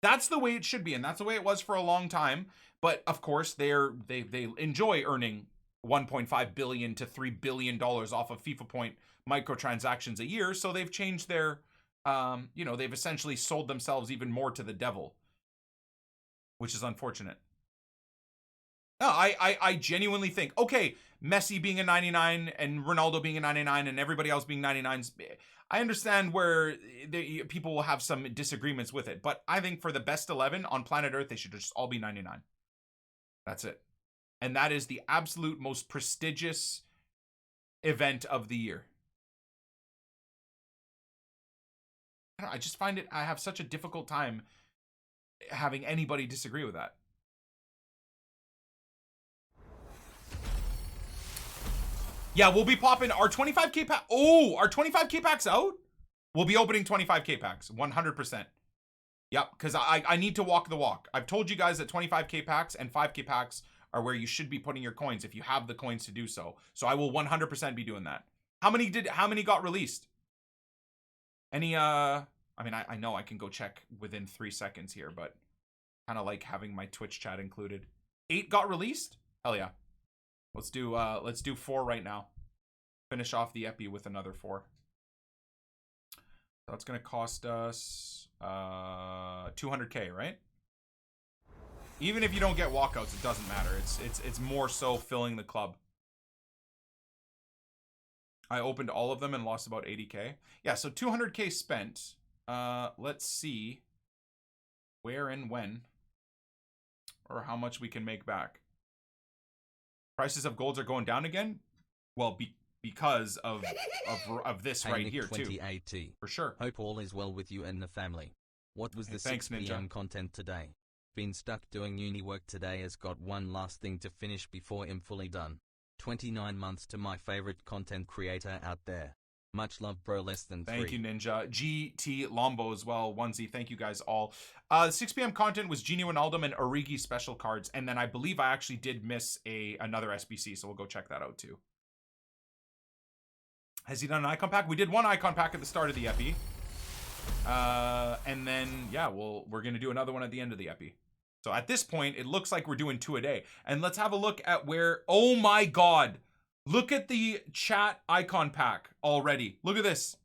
That's the way it should be, and that's the way it was for a long time. But of course, they enjoy earning 1.5 billion to $3 billion off of FIFA Point microtransactions a year, so they've changed their they've essentially sold themselves even more to the devil, which is unfortunate. No, I genuinely think, okay, Messi being a 99 and Ronaldo being a 99 and everybody else being 99s, I understand where people will have some disagreements with it, but I think for the best 11 on planet Earth, they should just all be 99. That's it. And that is the absolute most prestigious event of the year. I just find it, I have such a difficult time having anybody disagree with that. Yeah, we'll be popping our 25k pack. Oh, our 25k packs out? We'll be opening 25k packs, 100%. Yep, because I need to walk the walk. I've told you guys that 25k packs and 5k packs are where you should be putting your coins if you have the coins to do so. So I will 100% be doing that. How many got released? Any I mean, I know I can go check within 3 seconds here, but kind of like having my Twitch chat included. 8 got released? Hell yeah. Let's do 4 right now. Finish off the epi with another 4. That's gonna cost us 200k, right? Even if you don't get walkouts, it doesn't matter. It's more so filling the club. I opened all of them and lost about 80k. Yeah, so 200k spent. Let's see where and when or how much we can make back. Prices of golds are going down again. Well, because of this right here too. For sure. Hope all is well with you and the family. What was the 6 p.m. content today? Been stuck doing uni work today, has got one last thing to finish before I'm fully done. 29 months to my favorite content creator out there. Much love, bro. Less than 3. Thank you, Ninja. GT Lombo as well. Onesie. Thank you guys all. 6 p.m. content was Genie Wijnaldum and Origi special cards. And then I believe I actually did miss another SBC. So we'll go check that out too. Has he done an icon pack? We did one icon pack at the start of the epi. And then, yeah, we're going to do another one at the end of the epi. So at this point, it looks like we're doing 2 a day. And let's have a look at where, oh my God. Look at the chat icon pack already. Look at this.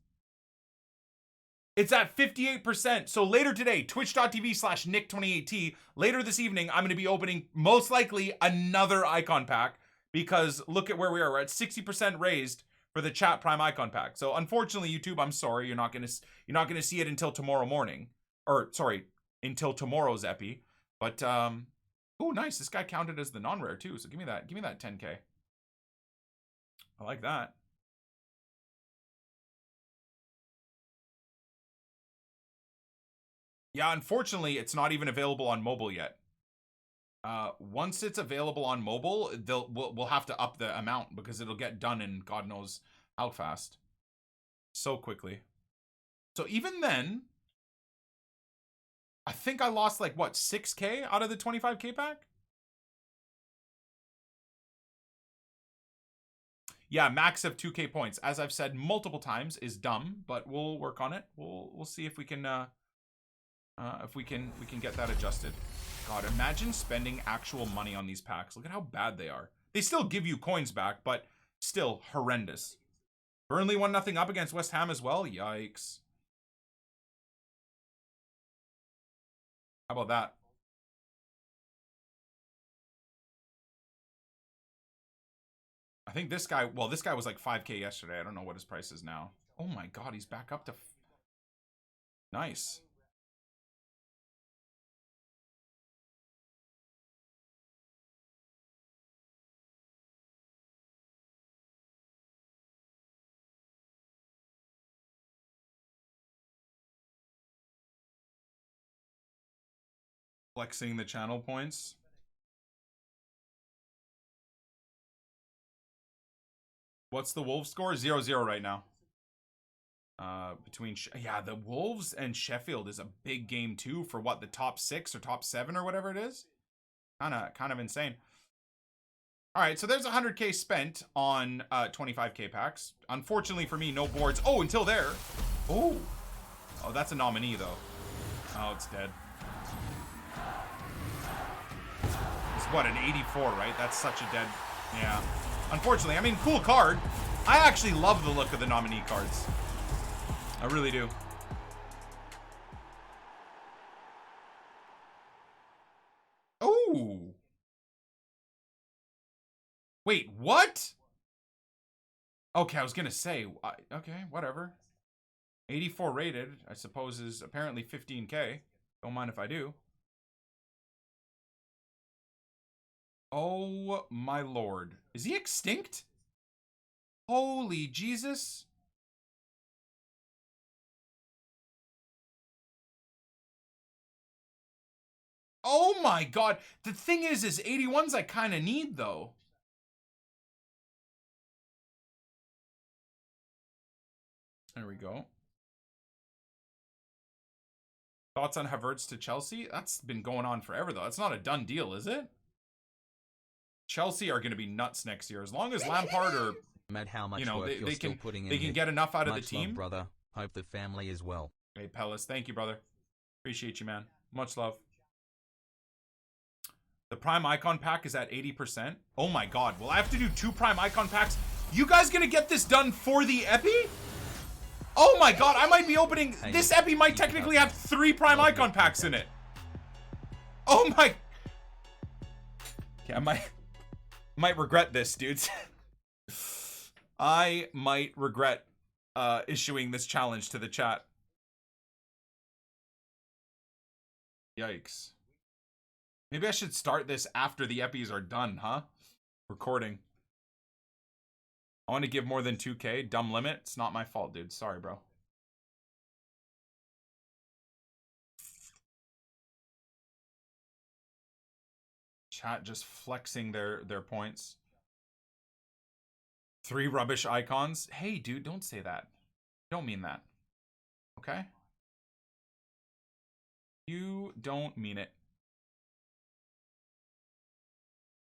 It's at 58%. So later today, twitch.tv/nick28t. Later this evening, I'm going to be opening most likely another icon pack because look at where we are. We're at 60% raised for the chat prime icon pack. So unfortunately, YouTube, I'm sorry, you're not gonna see it until tomorrow morning, or sorry, until tomorrow's epi. But oh, nice, this guy counted as the non-rare too. So give me that 10k. I like that. Yeah, unfortunately, it's not even available on mobile yet. Once it's available on mobile, we'll have to up the amount because it'll get done in God knows how fast. So quickly. So even then, I think I lost like, what, 6k out of the 25k pack? Yeah, max of 2k points, as I've said multiple times, is dumb, but we'll work on it. We'll see if we can get that adjusted. God, imagine spending actual money on these packs. Look at how bad they are. They still give you coins back, but still horrendous. Burnley 1-0 up against West Ham as well. Yikes. How about that? I think this guy, well, this guy was like 5k yesterday. I don't know what his price is now. Oh my God, he's back up to... Nice. Flexing the channel points. What's the Wolves score? 0-0 right now. Between yeah, the Wolves and Sheffield is a big game too for what, the top 6 or top 7 or whatever it is. Kind of insane. All right, so there's 100k spent on 25k packs. Unfortunately for me, no boards. Oh, until there. Oh, that's a nominee though. Oh, it's dead. It's what, an 84, right? That's such a dead. Yeah. Unfortunately, I mean, cool card. I actually love the look of the nominee cards. I really do. Oh. Wait, what? Okay, I was gonna say, okay, whatever. 84 rated, I suppose, is apparently 15k. Don't mind if I do. Oh my lord. Is he extinct? Holy Jesus. Oh my god. The thing is 81s I kind of need though. There we go. Thoughts on Havertz to Chelsea? That's been going on forever though. That's not a done deal, is it? Chelsea are going to be nuts next year as long as Lampard or Mad how much work you're still putting in. They can get enough out of the team. Love, brother. Hope the family is well. Hey, Pellis, thank you, brother. Appreciate you, man. Much love. The Prime Icon pack is at 80%. Oh my god. Will I have to do 2 Prime Icon packs? You guys gonna get this done for the Epi? Oh my god, I might be opening... This Epi might technically have 3 Prime Icon packs in it. Oh my... Okay, I might regret this, dudes. I might regret issuing this challenge to the chat. Yikes. Maybe I should start this after the Epis are done, huh? Recording. I want to give more than 2k. Dumb limit. It's not my fault, dude. Sorry, bro. Chat just flexing their points. 3 rubbish icons. Hey, dude, don't say that. Don't mean that. Okay? You don't mean it.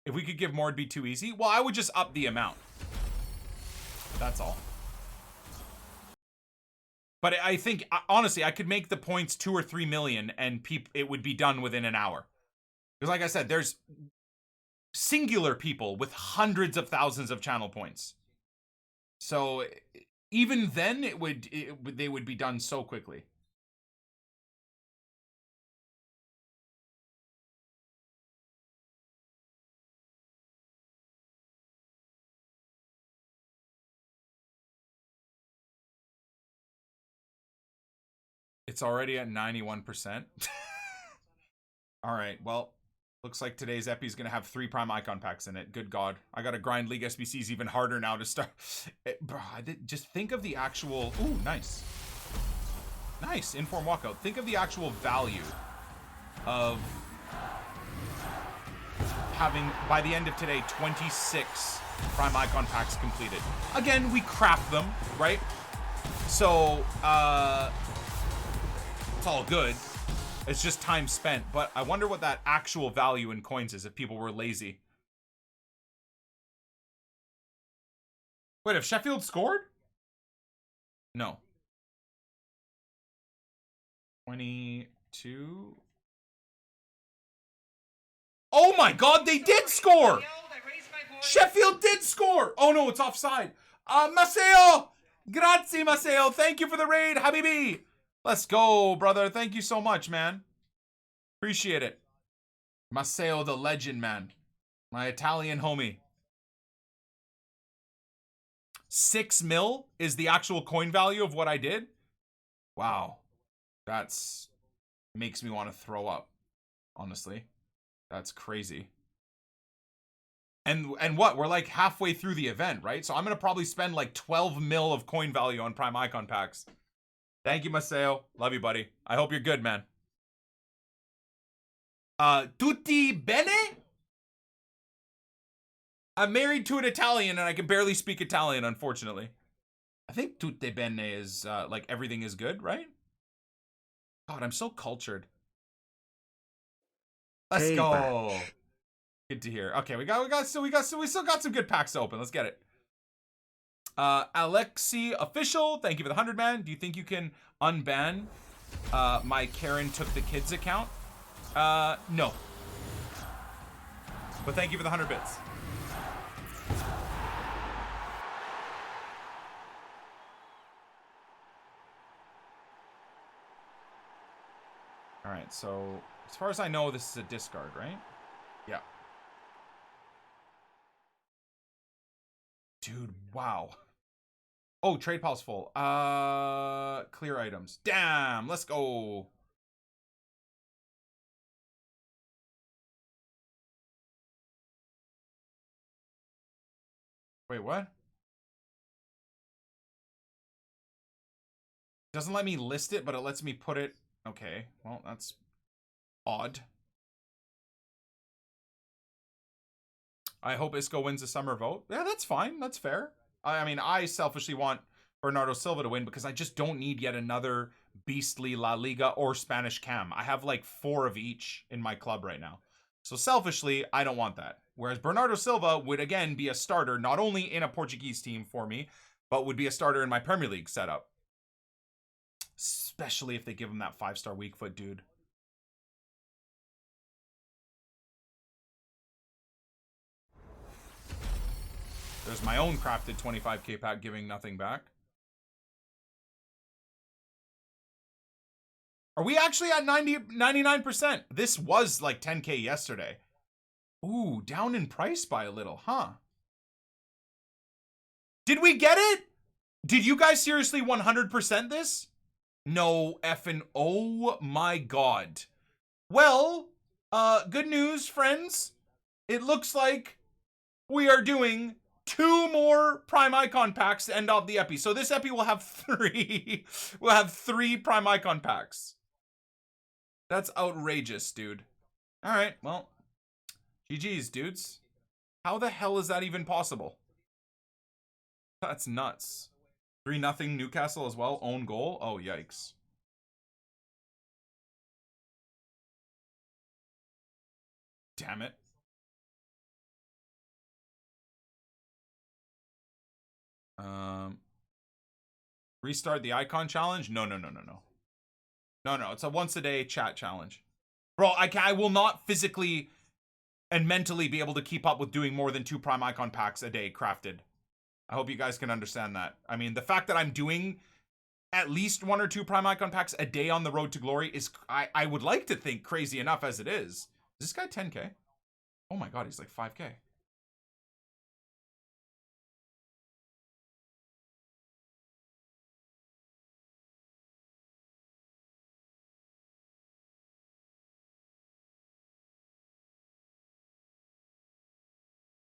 If we could give more, it'd be too easy. Well, I would just up the amount. That's all. But I think, honestly, I could make the points 2 or 3 million and it would be done within an hour. Because like I said, there's singular people with hundreds of thousands of channel points. So even then, they would be done so quickly. It's already at 91%. All right, well, looks like today's Epi is going to have 3 Prime Icon packs in it. Good God. I got to grind League SBCs even harder now to start. Bro, just think of the actual... Ooh, nice. Nice, inform walkout. Think of the actual value of having, by the end of today, 26 Prime Icon packs completed. Again, we craft them, right? So, it's all good. It's just time spent. But I wonder what that actual value in coins is if people were lazy. Wait, if Sheffield scored? No. 22. Oh my god, they did score! Sheffield did score! Oh no, it's offside. Maceo! Grazie, Maceo. Thank you for the raid, Habibi. Let's go, brother. Thank you so much, man. Appreciate it. Maceo, the legend, man. My Italian homie. 6 mil is the actual coin value of what I did. Wow. That's... makes me want to throw up. Honestly. That's crazy. And what? We're like halfway through the event, right? So I'm going to probably spend like 12 mil of coin value on Prime Icon packs. Thank you, Maceo. Love you, buddy. I hope you're good, man. Tutti bene? I'm married to an Italian and I can barely speak Italian, unfortunately. I think tutte bene is like everything is good, right? God, I'm so cultured. Let's go. Good to hear. Okay, we still got some good packs to open. Let's get it. Alexi Official, thank you for the 100, man. Do you think you can unban my Karen took the kids account? No. But thank you for the 100 bits. All right, so as far as I know, this is a discard, right? Yeah. Dude, wow. Oh, trade pile full. Clear items. Damn, let's go. Wait, what? Doesn't let me list it, but it lets me put it. Okay, well, that's odd. I hope Isco wins the summer vote. Yeah, that's fine. That's fair. I mean, I selfishly want Bernardo Silva to win because I just don't need yet another beastly La Liga or Spanish cam. I have like 4 of each in my club right now. So selfishly, I don't want that. Whereas Bernardo Silva would again be a starter, not only in a Portuguese team for me, but would be a starter in my Premier League setup. Especially if they give him that 5-star weak foot, dude. There's my own crafted 25k pack giving nothing back. Are we actually at 99%? This was like 10k yesterday. Ooh, down in price by a little, huh? Did we get it? Did you guys seriously 100% this? No effing, oh my god. Well, good news, friends. It looks like we are doing 2 more Prime Icon packs to end off the epi. So this epi will have 3. We'll have 3 Prime Icon packs. That's outrageous, dude. All right, well, GG's, dudes. How the hell is that even possible? That's nuts. 3-0 Newcastle as well. Own goal. Oh, yikes. Damn it. Restart the icon challenge? No. No, it's a once a day chat challenge. Bro, I will not physically and mentally be able to keep up with doing more than 2 Prime Icon packs a day crafted. I hope you guys can understand that. I mean, the fact that I'm doing at least 1 or 2 Prime Icon packs a day on the road to glory is, I would like to think, crazy enough as it is. Is this guy 10k? Oh my god, he's like 5k.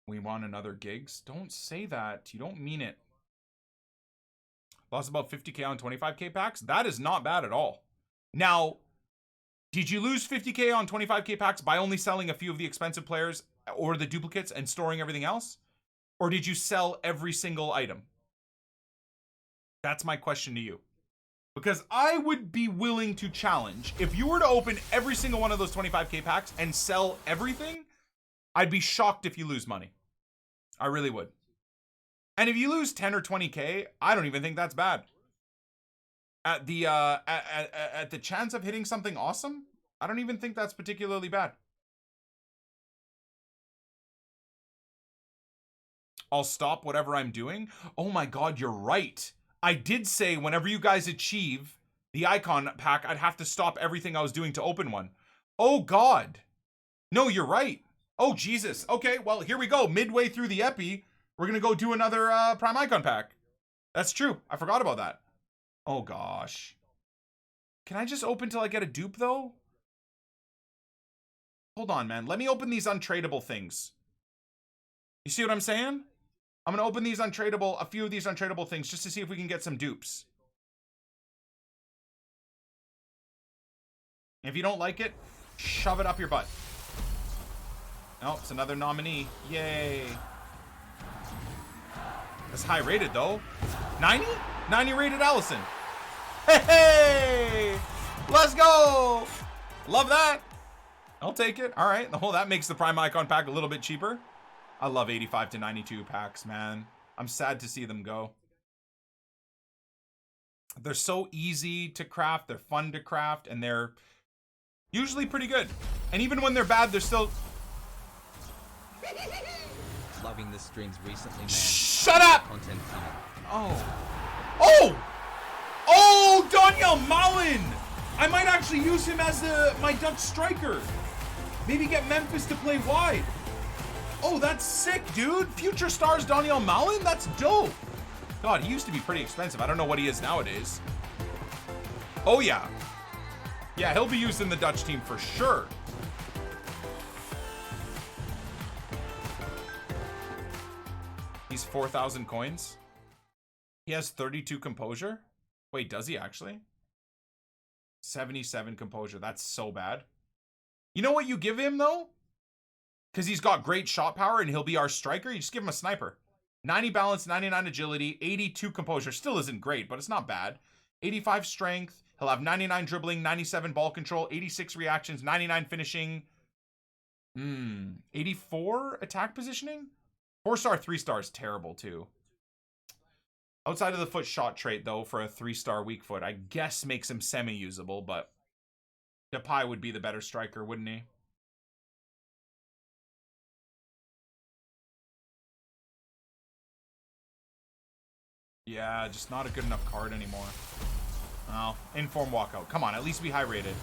We want another gigs? Don't say that. You don't mean it. Lost about 50k on 25k packs? That is not bad at all. Now, did you lose 50k on 25k packs by only selling a few of the expensive players or the duplicates and storing everything else? Or did you sell every single item? That's my question to you. Because I would be willing to challenge, if you were to open every single one of those 25k packs and sell everything, I'd be shocked if you lose money. I really would. And if you lose 10 or 20k, I don't even think that's bad. At the chance of hitting something awesome, I don't even think that's particularly bad. I'll stop whatever I'm doing. Oh my god, you're right. I did say whenever you guys achieve the icon pack, I'd have to stop everything I was doing to open one. Oh god. No, you're right. Oh Jesus. Okay, well, here we go. Midway through the epi, we're gonna go do another Prime Icon pack. That's true. I forgot about that. Oh gosh. Can I just open till I get a dupe though? Hold on, man. Let me open these untradeable things. You see what I'm saying? I'm gonna open these untradeable, a few of these untradeable things just to see if we can get some dupes. If you don't like it, shove it up your butt. Oh, it's another nominee. Yay. That's high rated though. 90? 90 rated Allison. Hey! Let's go! Love that. I'll take it. All right. Oh, that makes the Prime Icon pack a little bit cheaper. I love 85 to 92 packs, man. I'm sad to see them go. They're so easy to craft. They're fun to craft. And they're usually pretty good. And even when they're bad, they're still... Loving the streams recently, man. Shut up! Content coming. Oh. Oh! Oh, Daniel Malin! I might actually use him as my Dutch striker. Maybe get Memphis to play wide. Oh, that's sick, dude. Future stars Daniel Malin? That's dope. God, he used to be pretty expensive. I don't know what he is nowadays. Oh, yeah. Yeah, he'll be used in the Dutch team for sure. He's 4,000 coins. He has 32 composure. Wait, does he actually? 77 composure. That's so bad. You know what you give him, though? Because he's got great shot power and he'll be our striker. You just give him a sniper. 90 balance, 99 agility, 82 composure. Still isn't great, but it's not bad. 85 strength. He'll have 99 dribbling, 97 ball control, 86 reactions, 99 finishing. 84 attack positioning? 4-star, 3-star is terrible, too. Outside of the foot shot trait, though, for a 3-star weak foot, I guess makes him semi-usable, but Depay would be the better striker, wouldn't he? Yeah, just not a good enough card anymore. Oh, inform walkout. Come on, at least be high rated.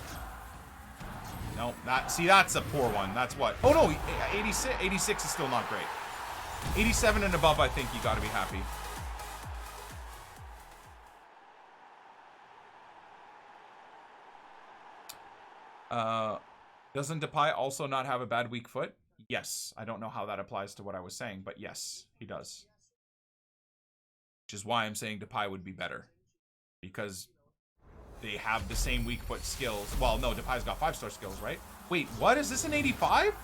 No, that's a poor one. That's what? Oh no, 86 is still not great. 87 and above, I think you got to be happy. Doesn't Depay also not have a bad weak foot? Yes. I don't know how that applies to what I was saying, but yes, he does. Which is why I'm saying Depay would be better. Because they have the same weak foot skills. Well, no, Depay's got 5-star skills, right? Wait, what? Is this an 85?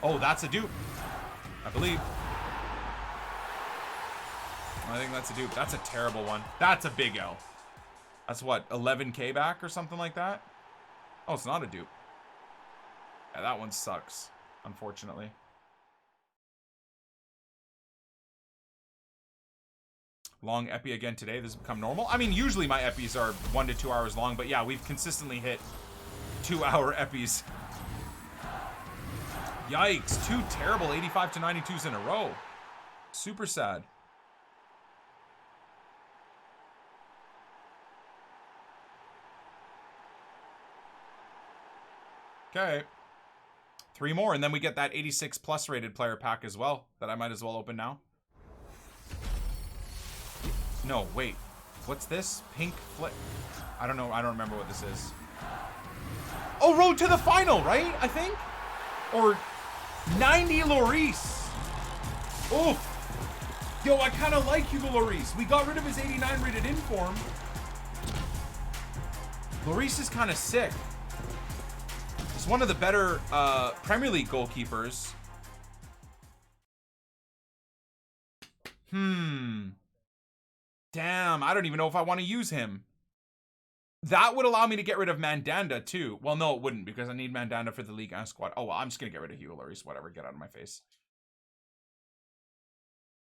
Oh, that's a dupe. I believe. I think that's a dupe. That's a terrible one. That's a big L. That's what, 11k back or something like that? Oh, it's not a dupe. Yeah, that one sucks, unfortunately. Long epi again today. This has become normal. I mean, usually my epis are 1 to 2 hours long, but yeah, we've consistently hit 2-hour epis. Yikes, 2 terrible 85 to 92s in a row. Super sad. Okay. 3 more, and then we get that 86 plus rated player pack as well, that I might as well open now. No, wait. What's this? Pink flip. I don't know. I don't remember what this is. Oh, road to the final, right? I think? Or 90 Lloris. Oof. Yo, I kind of like Hugo Lloris. We got rid of his 89 rated inform. Lloris is kind of sick. He's one of the better Premier League goalkeepers. Damn, I don't even know if I want to use him. That would allow me to get rid of Mandanda, too. Well, no, it wouldn't, because I need Mandanda for the League and squad. Oh, well, I'm just going to get rid of Hugo Lloris. Whatever, get out of my face.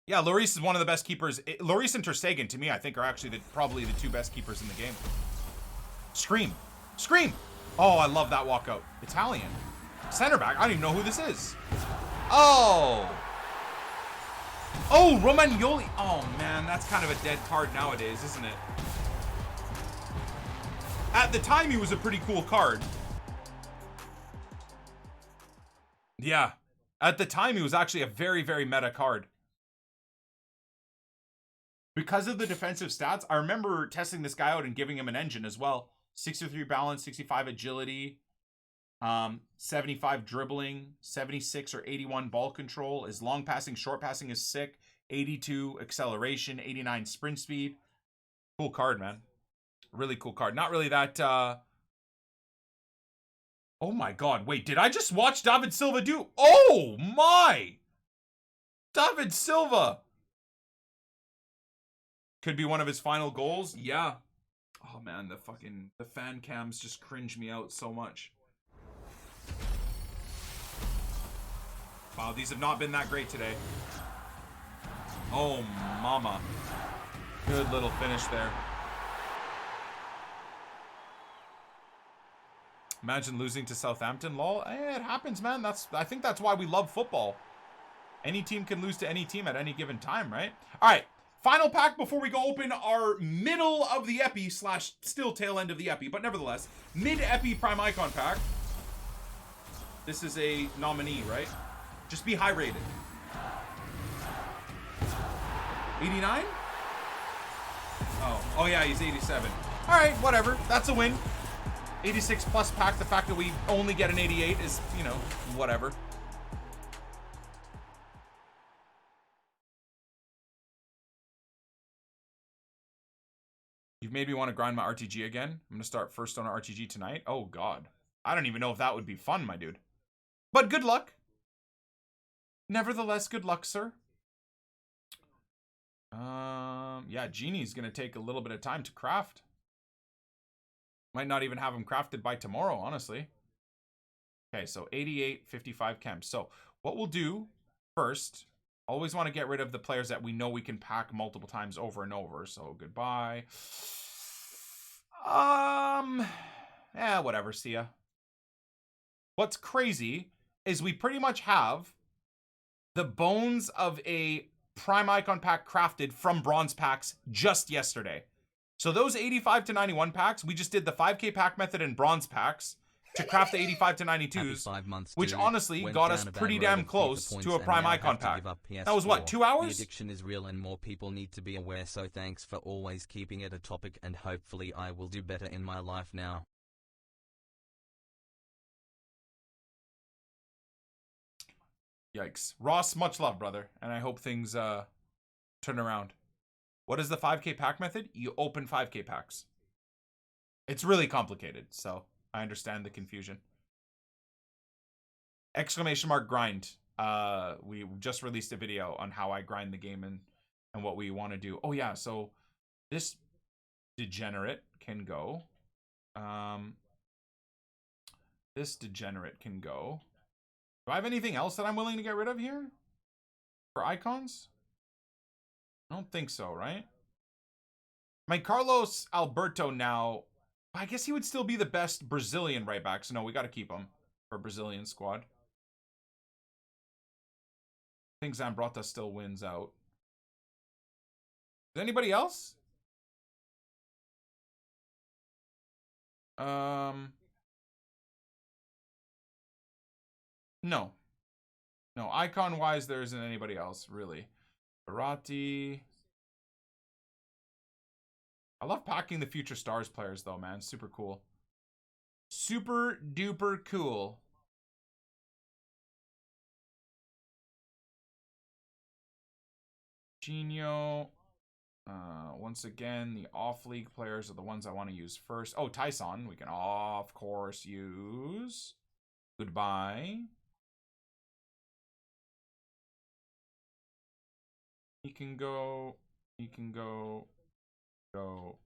Yeah, Lloris is one of the best keepers. Lloris and Ter Stegen, to me, I think, are actually probably the 2 best keepers in the game. Scream. Scream! Oh, I love that walkout. Italian. Center back. I don't even know who this is. Oh! Oh, Romagnoli. Oh, man, that's kind of a dead card nowadays, isn't it? At the time, he was a pretty cool card. Yeah. At the time, he was actually a very, very meta card. Because of the defensive stats, I remember testing this guy out and giving him an engine as well. 63 balance, 65 agility, 75 dribbling, 76 or 81 ball control. His long passing, short passing is sick. 82 acceleration, 89 sprint speed. Cool card, man. Really cool card. Not really that, Oh my god, wait, did I just watch David Silva do? Oh my! David Silva! Could be one of his final goals. Yeah. Oh man, the fan cams just cringe me out so much. Wow, these have not been that great today. Oh mama. Good little finish there. Imagine losing to Southampton, lol. It happens, man. I think that's why we love football. Any team can lose to any team at any given time, right? All right, final pack before we go open our middle of the epi / still tail end of the epi, but nevertheless, mid-epi prime icon pack. This is a nominee, right? Just be high rated. 89? Oh yeah, he's 87. All right, whatever. That's a win. 86 plus pack. The fact that we only get an 88 is, you know, whatever. You've made me want to grind my RTG again. I'm going to start first on RTG tonight. Oh, God. I don't even know if that would be fun, my dude. But good luck. Nevertheless, good luck, sir. Yeah, Genie's going to take a little bit of time to craft. Might not even have him crafted by tomorrow, honestly. Okay, so 88, 55 chems. So what we'll do first, always want to get rid of the players that we know we can pack multiple times over and over. So goodbye. Yeah, whatever. See ya. What's crazy is we pretty much have the bones of a prime icon pack crafted from bronze packs just yesterday. So those 85 to 91 packs, we just did the 5k pack method in bronze packs to craft the 85 to 92s, 5 months which too. honestly Went got down us a bad pretty road damn of FIFA close points to a and prime now icon have to pack. give up That was what, 2 hours? The addiction is real and more people need to be aware, so thanks for always keeping it a topic and hopefully I will do better in my life now. Yikes. Ross, much love, brother. And I hope things turn around. What is the 5k pack method? You open 5k packs. It's really complicated, so I understand the confusion. Exclamation mark grind. We just released a video on how I grind the game and what we want to do. Oh yeah, so this degenerate can go. This degenerate can go. Do I have anything else that I'm willing to get rid of here? For icons? I don't think so, right? My Carlos Alberto now, I guess he would still be the best Brazilian right back. So no, we got to keep him for Brazilian squad. I think Zambrota still wins out. Is anybody else? No. No, icon-wise, there isn't anybody else, really. Barati. I love packing the Future Stars players, though, man. Super cool. Super duper cool. Genio. Once again, the off-league players are the ones I want to use first. Oh, Tyson, we can, of course, use. Goodbye. He can go. He can go. Go.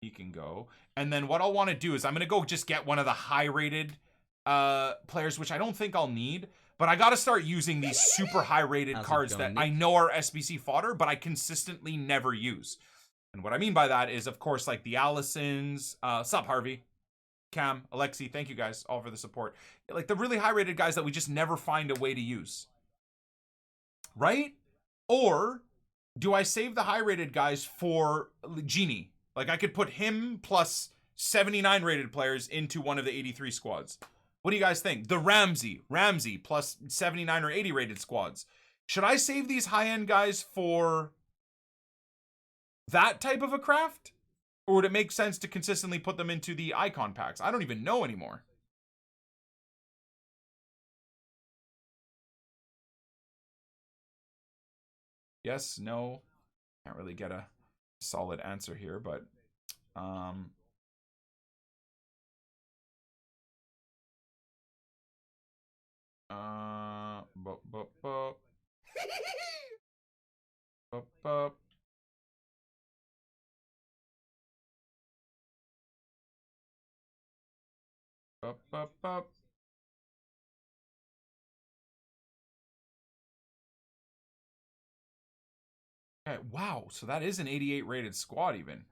He can go. And then what I'll want to do is I'm going to go just get one of the high-rated players, which I don't think I'll need. But I got to start using these super high-rated cards that I know are SBC fodder, but I consistently never use. And what I mean by that is, of course, like the Allisons. Sup, Harvey? Cam, Alexi, thank you guys all for the support. Like the really high-rated guys that we just never find a way to use. Right? Or do I save the high-rated guys for Genie? Like I could put him plus 79 rated players into one of the 83 squads. What do you guys think? The Ramsey plus 79 or 80 rated squads. Should I save these high-end guys for that type of a craft? Or would it make sense to consistently put them into the icon packs? I don't even know anymore. Yes, no. Can't really get a solid answer here, but Up, up, up. Okay, wow. So that is an 88 rated squad even.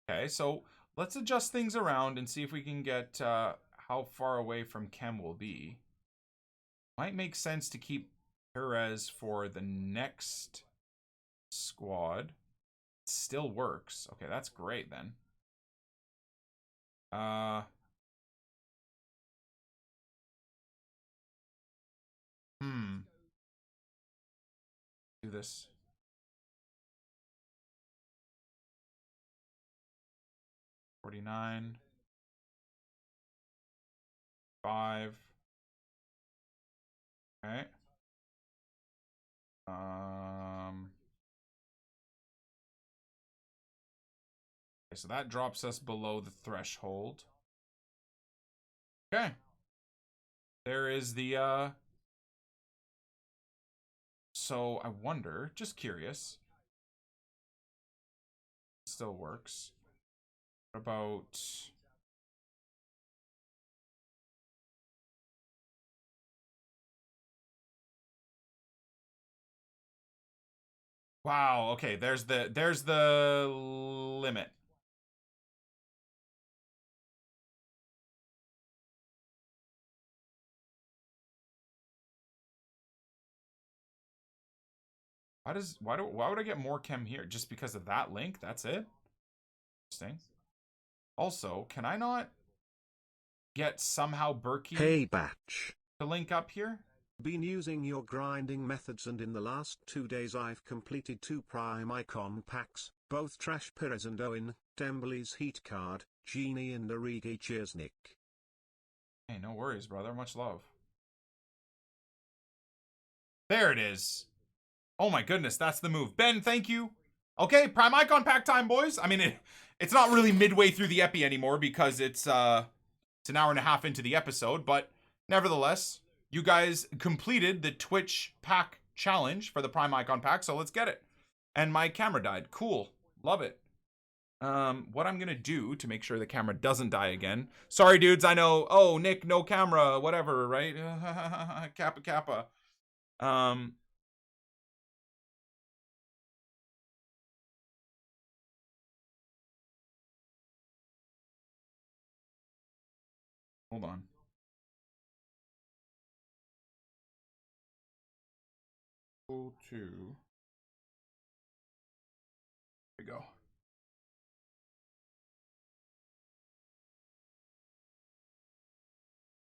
Okay, so let's adjust things around and see if we can get how far away from Chem we'll be. Might make sense to keep Perez for the next squad. Still works. Okay, that's great then. Do this. $49. 5. Okay. Okay, so that drops us below the threshold. Okay. There is the so I wonder, just curious. Still works. What about wow, okay, there's the limit. Why would I get more chem here? Just because of that link? That's it? Interesting. Also, can I not get somehow Berkey Hey Batch. to link up here? Been using your grinding methods and in the last 2 days I've completed 2 prime icon packs, both Trash Perez and Owen, Dembele's heat card, Genie and Origi. Cheers Nick. Hey, no worries, brother. Much love. There it is. Oh my goodness, that's the move. Ben, thank you. Okay, prime icon pack time, boys. I mean, it's not really midway through the epi anymore because it's an hour and a half into the episode, but nevertheless, you guys completed the Twitch pack challenge for the prime icon pack, so let's get it. And my camera died. Cool. Love it. What I'm gonna do to make sure the camera doesn't die again. Sorry, dudes, I know. Oh, Nick, no camera, whatever, right? Kappa Kappa. Hold on. Go to. There we go.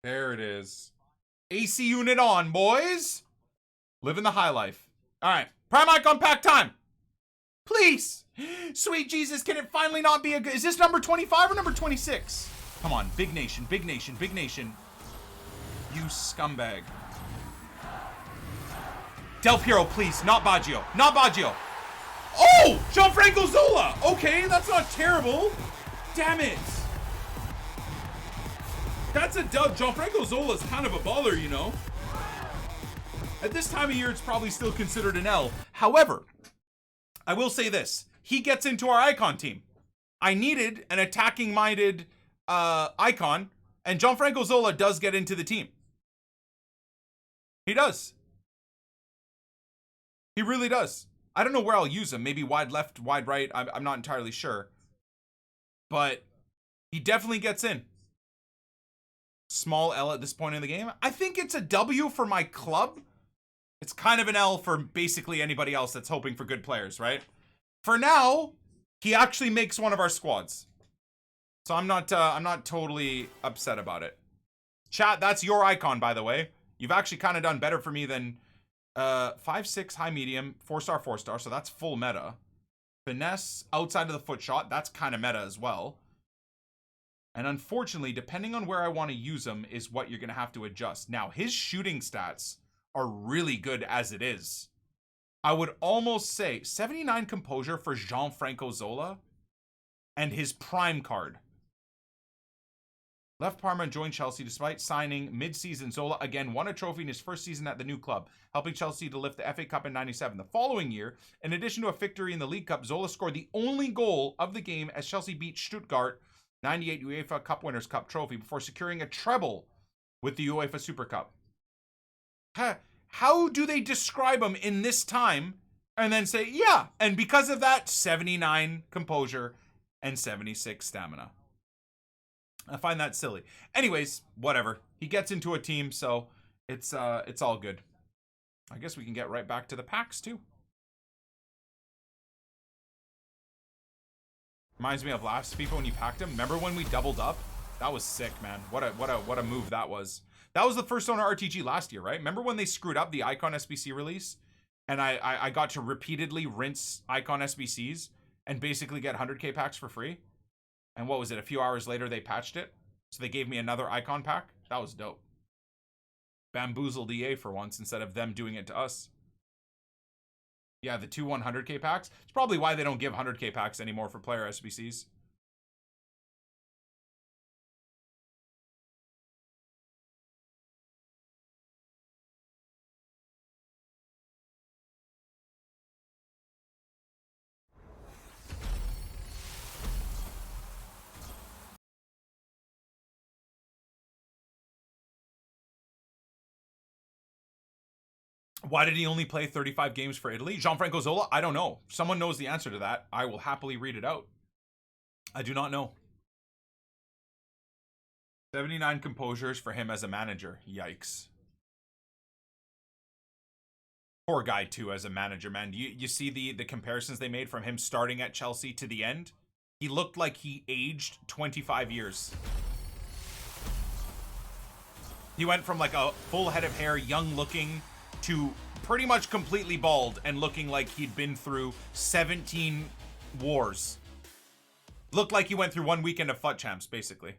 There it is. AC unit on, boys. Living the high life. All right. Prime icon pack time. Please. Sweet Jesus, can it finally not be a good... Is this number 25 or number 26? Come on. Big nation, big nation, big nation. You scumbag. Del Piero, please. Not Baggio. Not Baggio. Oh! Gianfranco Zola. Okay, that's not terrible. Damn it. That's a dub. Gianfranco Zola is kind of a baller, you know. At this time of year, it's probably still considered an L. However, I will say this. He gets into our icon team. I needed an attacking-minded icon, and Gianfranco Zola does get into the team. He does. He really does. I don't know where I'll use him. Maybe wide left, wide right. I'm not entirely sure. But he definitely gets in. Small L at this point in the game. I think it's a W for my club. It's kind of an L for basically anybody else that's hoping for good players, right? For now, he actually makes one of our squads. So I'm not totally upset about it. Chat, that's your icon, by the way. You've actually kind of done better for me than 5-6 high medium, 4-star, 4-star, so that's full meta. Finesse outside of the foot shot, that's kind of meta as well. And unfortunately, depending on where I want to use him is what you're going to have to adjust. Now, his shooting stats are really good as it is. I would almost say 79 composure for Gianfranco Zola and his prime card. Left Parma and joined Chelsea despite signing mid-season. Zola again won a trophy in his first season at the new club, helping Chelsea to lift the FA Cup in '97. The following year, in addition to a victory in the League Cup, Zola scored the only goal of the game as Chelsea beat Stuttgart 98 UEFA Cup Winners' Cup trophy before securing a treble with the UEFA Super Cup. How do they describe him in this time and then say, yeah, and because of that, 79 composure and 76 stamina? I find that silly. Anyways, whatever. He gets into a team, so it's all good. I guess we can get right back to the packs too. Reminds me of last FIFA when you packed him. Remember when we doubled up? That was sick, man. What a move that was. That was the first owner RTG last year, right? Remember when they screwed up the Icon SBC release? And I got to repeatedly rinse Icon SBCs and basically get 100k packs for free? And what was it? A few hours later, they patched it. So they gave me another Icon pack. That was dope. Bamboozled EA for once instead of them doing it to us. Yeah, the 2 100k packs. It's probably why they don't give 100k packs anymore for player SBCs. Why did he only play 35 games for Italy? Gianfranco Zola? I don't know. Someone knows the answer to that. I will happily read it out. I do not know. 79 composures for him as a manager. Yikes. Poor guy, too, as a manager, man. You see the comparisons they made from him starting at Chelsea to the end? He looked like he aged 25 years. He went from like a full head of hair, young looking, to pretty much completely bald and looking like he'd been through 17 wars. Looked like he went through one weekend of FUT Champs, basically.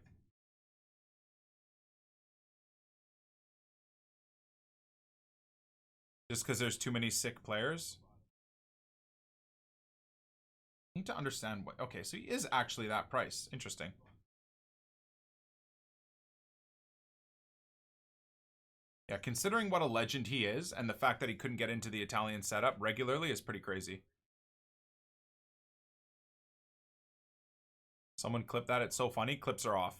Just because there's too many sick players? I need to understand what... Okay, so he is actually that price. Interesting. Yeah, considering what a legend he is, and the fact that he couldn't get into the Italian setup regularly is pretty crazy. Someone clip that, it's so funny. Clips are off.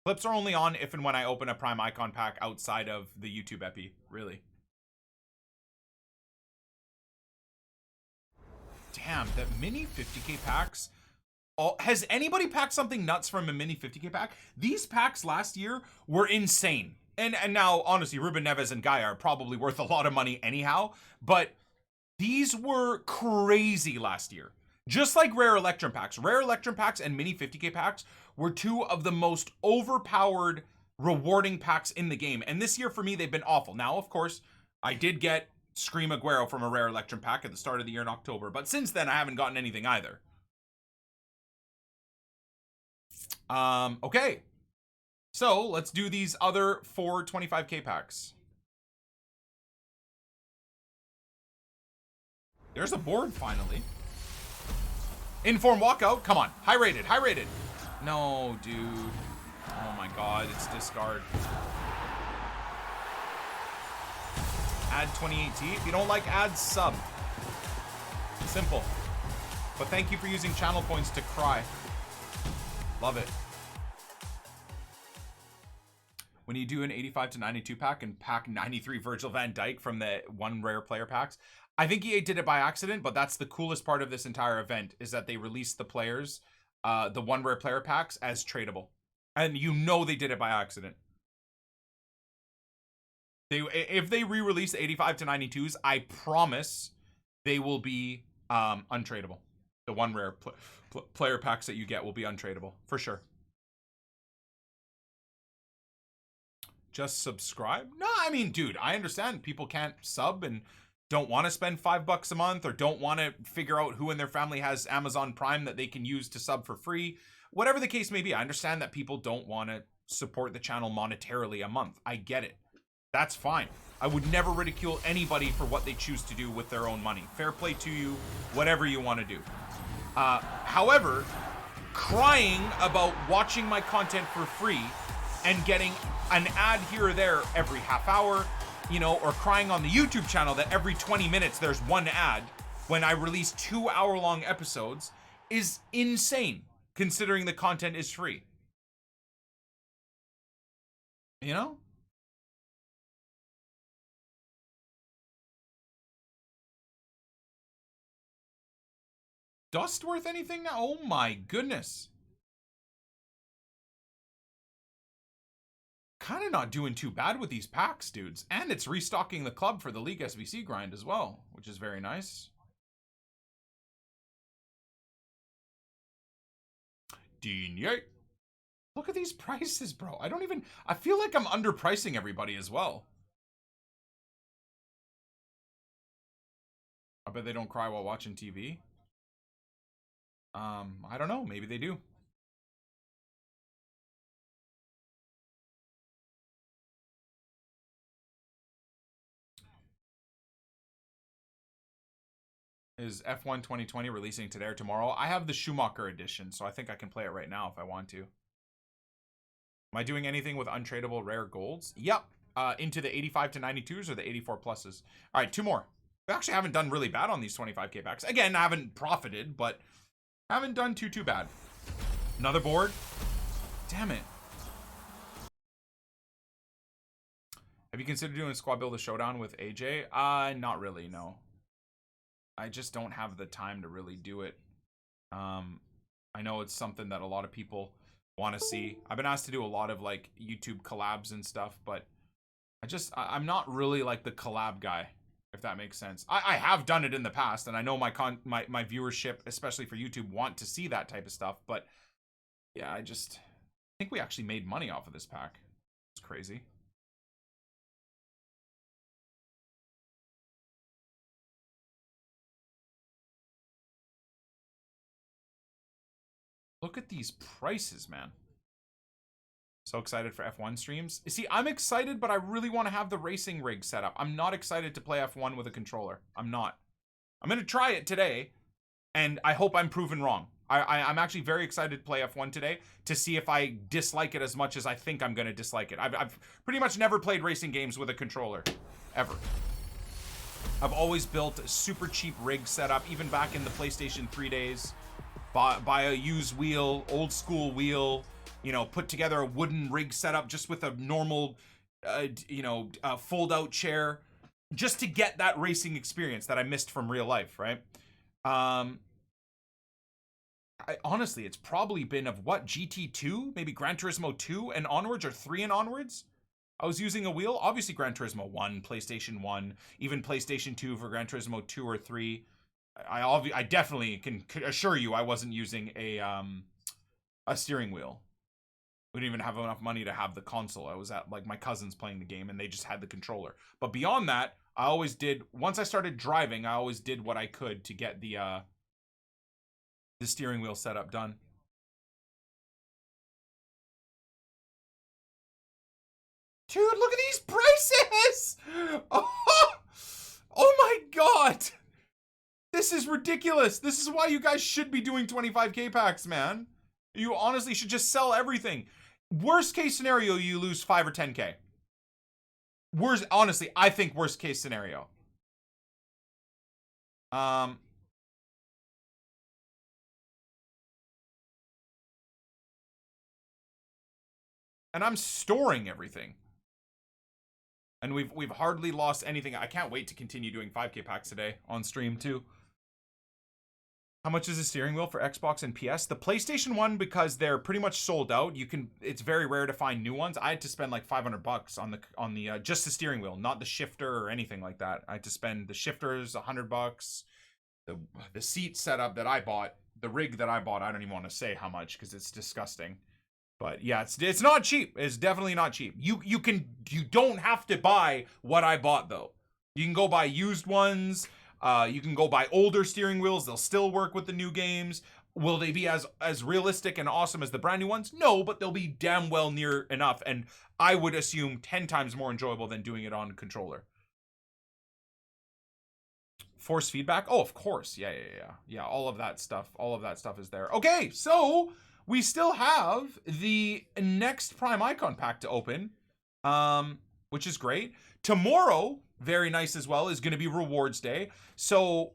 Clips are only on if and when I open a Prime Icon pack outside of the YouTube epi, really. Damn, that mini 50k packs. Oh, has anybody packed something nuts from a mini 50k pack? These packs last year were insane. And now, honestly, Ruben Neves and Gaia are probably worth a lot of money anyhow. But these were crazy last year. Just like Rare Electrum packs. Rare Electrum packs and mini 50k packs were two of the most overpowered, rewarding packs in the game. And this year, for me, they've been awful. Now, of course, I did get Scream Aguero from a Rare Electrum pack at the start of the year in October. But since then, I haven't gotten anything either. Okay. So, let's do these other 4 25k packs. There's a board, finally. Inform walkout. Come on. High rated. High rated. No, dude. Oh my god. It's discard. Add 28T. If you don't like ads, sub. Simple. But thank you for using channel points to cry. Love it. When you do an 85 to 92 pack and pack 93 Virgil van Dijk from the one rare player packs, I think EA did it by accident, but that's the coolest part of this entire event is that they released the players, the one rare player packs as tradable. And you know they did it by accident. If they re-release the 85 to 92s, I promise they will be untradeable. The one rare player packs that you get will be untradeable, for sure. Just subscribe? No, I mean, dude, I understand people can't sub and don't want to spend $5 a month or don't want to figure out who in their family has Amazon Prime that they can use to sub for free. Whatever the case may be, I understand that people don't want to support the channel monetarily a month. I get it. That's fine. I would never ridicule anybody for what they choose to do with their own money. Fair play to you, whatever you want to do. However, crying about watching my content for free and getting an ad here or there every half hour, you know, or crying on the YouTube channel that every 20 minutes there's one ad when I release 2-hour-long episodes is insane. considering the content is free. You know? Dust worth anything now? Oh my goodness. Kind of not doing too bad with these packs, dudes. And it's restocking the club for the League SBC grind as well, which is very nice. Digne. Look at these prices, bro. I feel like I'm underpricing everybody as well. I bet they don't cry while watching TV. I don't know. Maybe they do. Is F1 2020 releasing today or tomorrow? I have the Schumacher edition, so I think I can play it right now if I want to. Am I doing anything with untradeable rare golds? Yep. Into the 85 to 92s or the 84 pluses. All right, 2 more. We actually haven't done really bad on these 25k packs. Again, I haven't profited, but haven't done too bad. Another board. Damn it. Have you considered doing Squad Builder Showdown with AJ? Not really, no. I just don't have the time to really do it. I know it's something that a lot of people want to see. I've been asked to do a lot of like YouTube collabs and stuff, but I'm not really like the collab guy, if that makes sense. I have done it in the past, and I know my viewership, especially for YouTube, want to see that type of stuff, but yeah, I think we actually made money off of this pack. It's crazy. Look at these prices, man. So excited for F1 streams. See, I'm excited, but I really want to have the racing rig set up. I'm not excited to play F1 with a controller. I'm not. I'm going to try it today, and I hope I'm proven wrong. I'm actually very excited to play F1 today to see if I dislike it as much as I think I'm going to dislike it. I've pretty much never played racing games with a controller, ever. I've always built a super cheap rig setup, even back in the PlayStation 3 days. Buy a used wheel, old school wheel, you know, put together a wooden rig setup just with a normal, fold out chair, just to get that racing experience that I missed from real life, right? Honestly, it's probably been of what, GT2, maybe Gran Turismo 2 and onwards, or 3 and onwards. I was using a wheel, obviously Gran Turismo 1, PlayStation 1, even PlayStation 2 for Gran Turismo 2 or 3. I definitely can assure you I wasn't using a steering wheel. We didn't even have enough money to have the console. I was at like my cousins playing the game and they just had the controller. But beyond that, I always did, once I started driving, I always did what I could to get the steering wheel setup done. Dude, look at these prices! Oh my god! This is ridiculous. This is why you guys should be doing 25k packs, man. You honestly should just sell everything. Worst case scenario, you lose 5 or 10k. Honestly, I think worst case scenario. And I'm storing everything. And we've hardly lost anything. I can't wait to continue doing 5k packs today on stream too. How much is the steering wheel for Xbox and PS? The PlayStation one, because they're pretty much sold out. It's very rare to find new ones. I had to spend like $500 on the just the steering wheel, not the shifter or anything like that. I had to spend the shifters $100. The seat setup that I bought, the rig that I bought, I don't even want to say how much because it's disgusting. But yeah, it's not cheap. It's definitely not cheap. You don't have to buy what I bought though. You can go buy used ones. You can go buy older steering wheels. They'll still work with the new games. Will they be as realistic and awesome as the brand new ones? No, but they'll be damn well near enough. And I would assume 10 times more enjoyable than doing it on a controller. Force feedback? Oh, of course. Yeah. All of that stuff is there. Okay, so we still have the next Prime Icon pack to open, which is great. Tomorrow, very nice as well, is going to be Rewards Day. So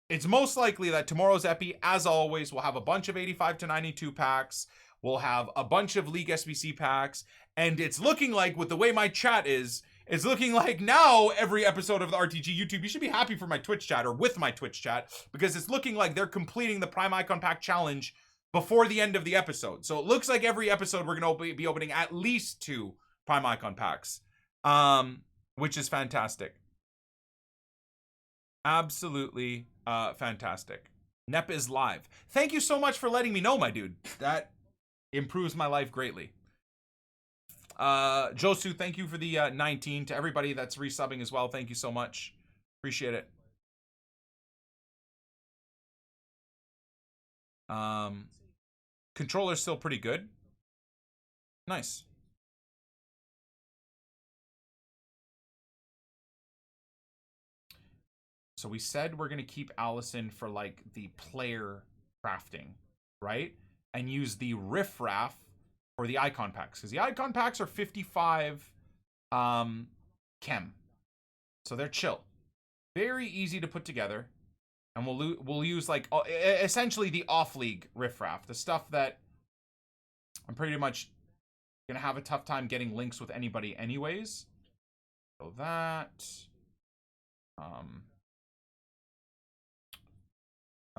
it's most likely that tomorrow's epi, as always, will have a bunch of 85 to 92 packs. We'll have a bunch of League SBC packs. And it's looking like, with the way my chat is, it's looking like now every episode of the RTG YouTube, you should be happy for my Twitch chat, or with my Twitch chat, because it's looking like they're completing the Prime Icon Pack Challenge before the end of the episode. So it looks like every episode we're going to be opening at least 2 Prime Icon Packs, which is fantastic. Absolutely fantastic. Nep is live. Thank you so much for letting me know, my dude. That improves my life greatly. Josu, thank you for the 19. To everybody that's resubbing as well, thank you so much. Appreciate it. Controller's still pretty good. Nice. So we said we're going to keep Allison for like the player crafting, right? And use the riffraff for the icon packs, because the icon packs are 55 chem. So they're chill. Very easy to put together. And we'll use like essentially the off-league riffraff, the stuff that I'm pretty much gonna have a tough time getting links with anybody anyways. So that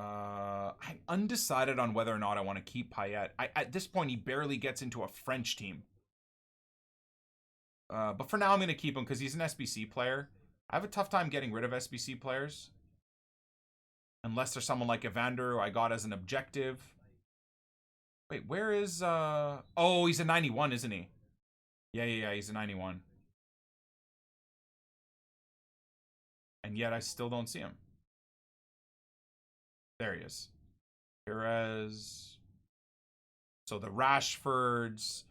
I'm undecided on whether or not I want to keep Payet. At this point, he barely gets into a French team. But for now, I'm going to keep him because he's an SBC player. I have a tough time getting rid of SBC players. Unless there's someone like Evander who I got as an objective. Wait, where is... Oh, he's a 91, isn't he? Yeah, he's a 91. And yet I still don't see him. There he is. Perez. So the Rashfords,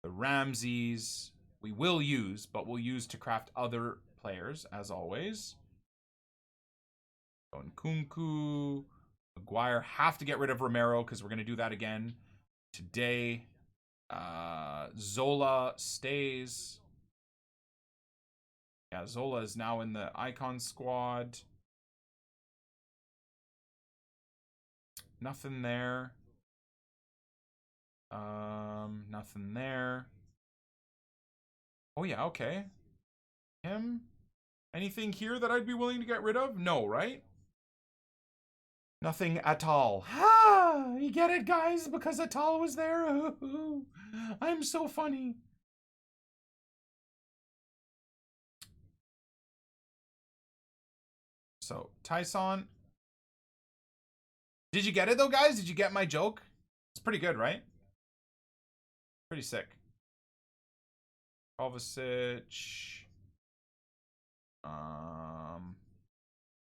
the Ramseys, we will use, but we'll use to craft other players, as always. So Nkunku, Maguire, have to get rid of Romero, because we're going to do that again today. Zola stays. Yeah, Zola is now in the icon squad. Nothing there. Nothing there. Oh yeah, okay. Him? Anything here that I'd be willing to get rid of? No, right? Nothing at all. Ha! You get it, guys? Because Atal was there? I'm so funny. So, Tyson. Did you get it, though, guys? Did you get my joke? It's pretty good, right? Pretty sick. Kovacic.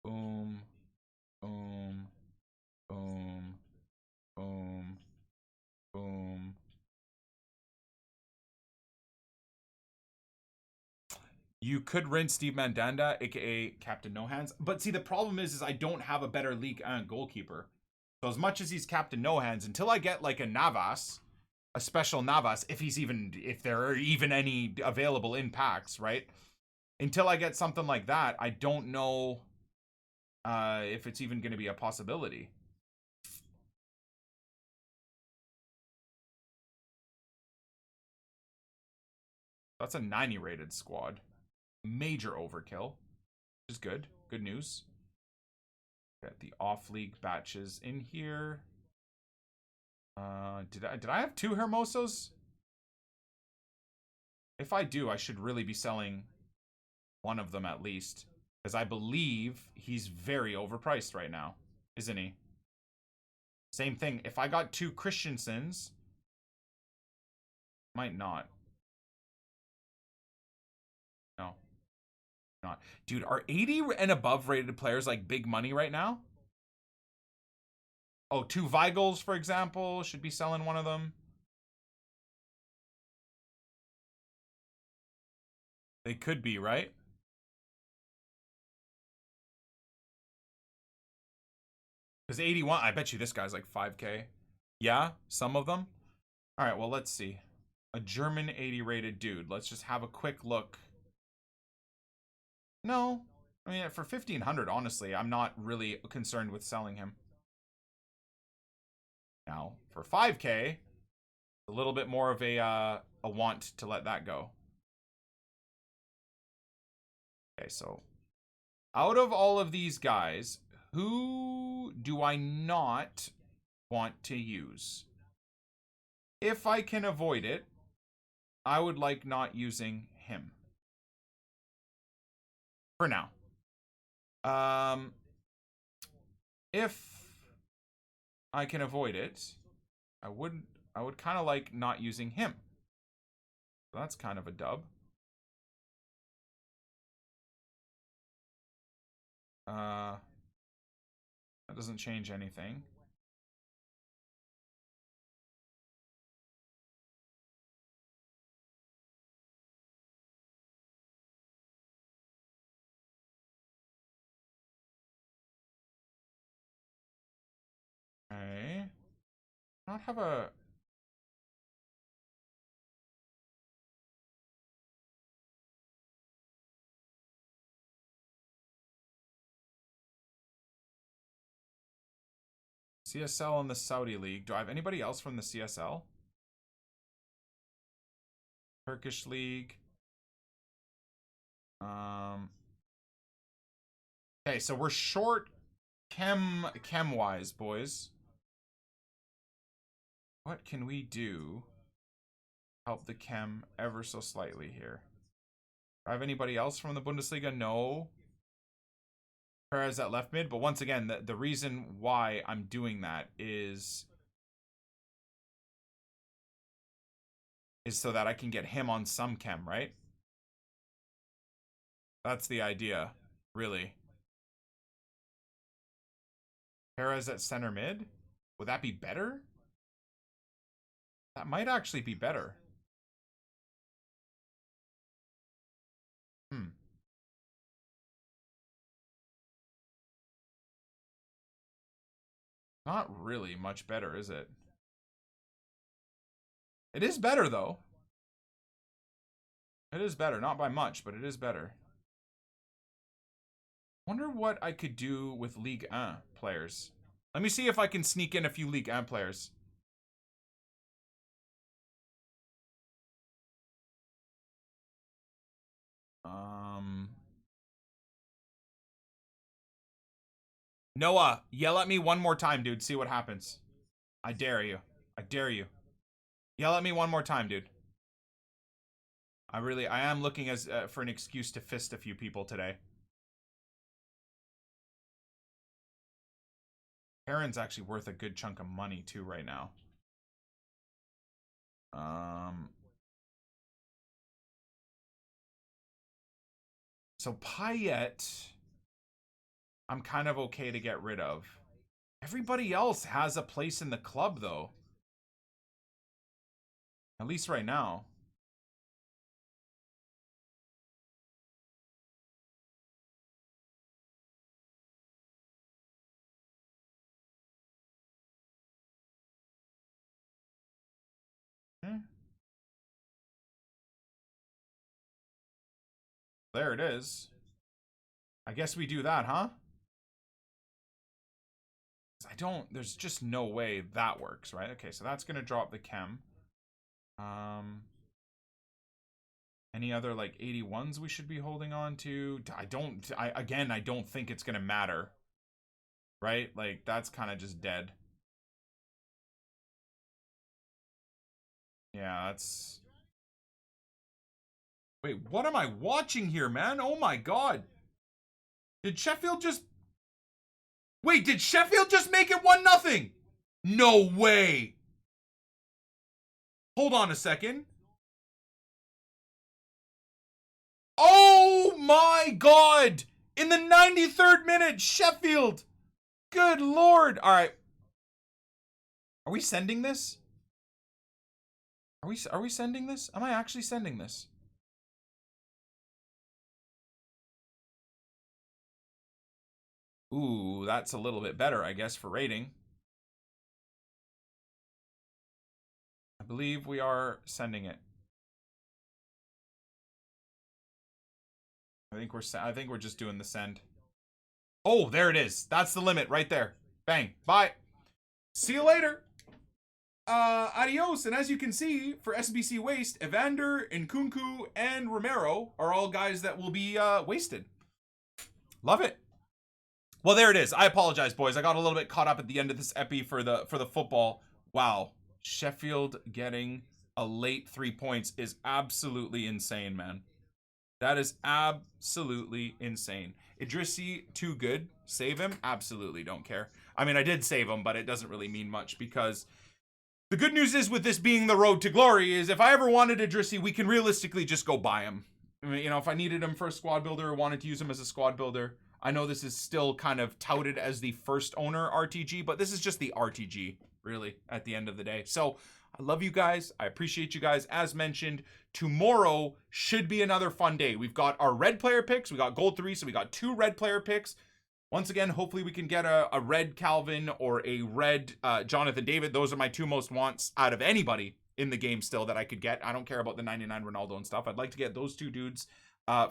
Boom. Boom. Boom. Boom. Boom. You could rinse Steve Mandanda, aka Captain No Hands. But see, the problem is I don't have a better league goalkeeper. So as much as he's Captain No Hands, until I get like a Navas, a special Navas, if there are even any available in packs, right? Until I get something like that, I don't know if it's even going to be a possibility. That's a 90 rated squad. Major overkill, which is good. Good news. Got the off-league batches in here. Did I have 2 Hermosos? If I do, I should really be selling one of them at least, because I believe he's very overpriced right now, isn't he? Same thing. If I got 2 Christiansens, might not. No. Not. Dude, are 80 and above rated players like big money right now? Oh, 2 Weigels, for example. Should be selling one of them. They could be, right? Because 81, I bet you this guy's like 5K. Yeah, some of them. All right, well, let's see. A German 80 rated dude. Let's just have a quick look. No, I mean, for 1,500, honestly, I'm not really concerned with selling him. Now, for 5K, a little bit more of a want to let that go. Okay, so out of all of these guys, who do I not want to use? If I can avoid it, I would like not using him. For now. If I can avoid it, I would kind of like not using him. So that's kind of a dub. That doesn't change anything. Okay. Not have a... CSL in the Saudi League. Do I have anybody else from the CSL? Turkish League. Okay, so we're short chem-wise, boys. What can we do? Help the chem ever so slightly here. Do I have anybody else from the Bundesliga? No. Perez at left mid, but once again, the reason why I'm doing that is so that I can get him on some chem, right? That's the idea, really. Perez at center mid? Would that be better? That might actually be better. Not really much better, is it? It is better, though. It is better. Not by much, but it is better. Wonder what I could do with Ligue 1 players. Let me see if I can sneak in a few Ligue 1 players. Noah, yell at me one more time, dude. See what happens. I dare you. I dare you. Yell at me one more time, dude. I am looking as for an excuse to fist a few people today. Aaron's actually worth a good chunk of money too right now. So Payet, I'm kind of okay to get rid of. Everybody else has a place in the club, though. At least right now. There it is. I guess we do that, huh? There's just no way that works, right? Okay, so that's gonna drop the chem. Any other, like, 81s we should be holding on to? I don't think it's gonna matter. Right? Like, that's kind of just dead. Yeah, that's... Wait, what am I watching here, man? Oh my god. Did Sheffield just... Wait, did Sheffield just make it 1-0? No way. Hold on a second. Oh my god. In the 93rd minute, Sheffield. Good lord. All right. Are we sending this? Are we sending this? Am I actually sending this? Ooh, that's a little bit better, I guess, for rating. I believe we are sending it. I think we're just doing the send. Oh, there it is. That's the limit right there. Bang. Bye. See you later. Adios. And as you can see, for SBC Waste, Evander, Nkunku, and Romero are all guys that will be wasted. Love it. Well, there it is. I apologize, boys. I got a little bit caught up at the end of this epi for the football. Wow. Sheffield getting a late 3 points is absolutely insane, man. That is absolutely insane. Idrissi, too good. Save him? Absolutely don't care. I mean, I did save him, but it doesn't really mean much because the good news is with this being the road to glory is if I ever wanted Idrissi, we can realistically just go buy him. I mean, you know, if I needed him for a squad builder or wanted to use him as a squad builder, I know this is still kind of touted as the first owner RTG, but this is just the RTG, really, at the end of the day. So I love you guys. I appreciate you guys. As mentioned, tomorrow should be another fun day. We've got our red player picks. We got gold 3, so we got 2 red player picks. Once again, hopefully we can get a red Calvin or a red Jonathan David. Those are my 2 most wants out of anybody in the game still that I could get. I don't care about the 99 Ronaldo and stuff. I'd like to get those 2 dudes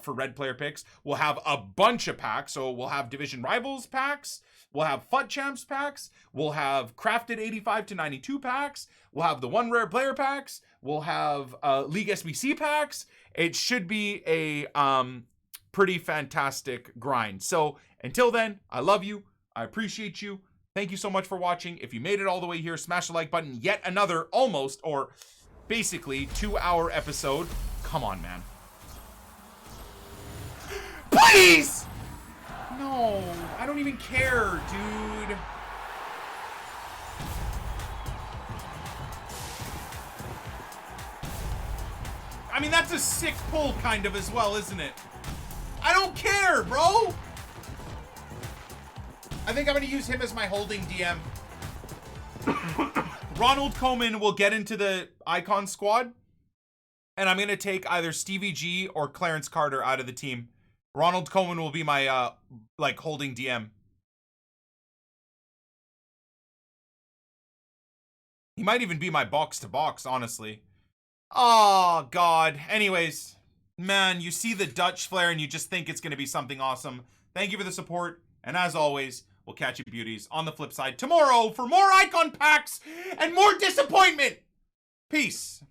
for red player picks. We'll have a bunch of packs. So we'll have Division Rivals packs. We'll have FUT Champs packs. We'll have Crafted 85 to 92 packs. We'll have the 1 rare player packs. We'll have League SBC packs. It should be a pretty fantastic grind. So until then, I love you. I appreciate you. Thank you so much for watching. If you made it all the way here, smash the like button. Yet another almost or basically 2-hour episode. Come on, man. Please! No, I don't even care, dude. I mean, that's a sick pull kind of as well, isn't it? I don't care, bro. I think I'm going to use him as my holding DM. Ronald Koeman will get into the icon squad. And I'm going to take either Stevie G or Clarence Carter out of the team. Ronald Koeman will be my, like, holding DM. He might even be my box-to-box, honestly. Oh, God. Anyways, man, you see the Dutch flair and you just think it's going to be something awesome. Thank you for the support. And as always, we'll catch you beauties on the flip side tomorrow for more icon packs and more disappointment. Peace.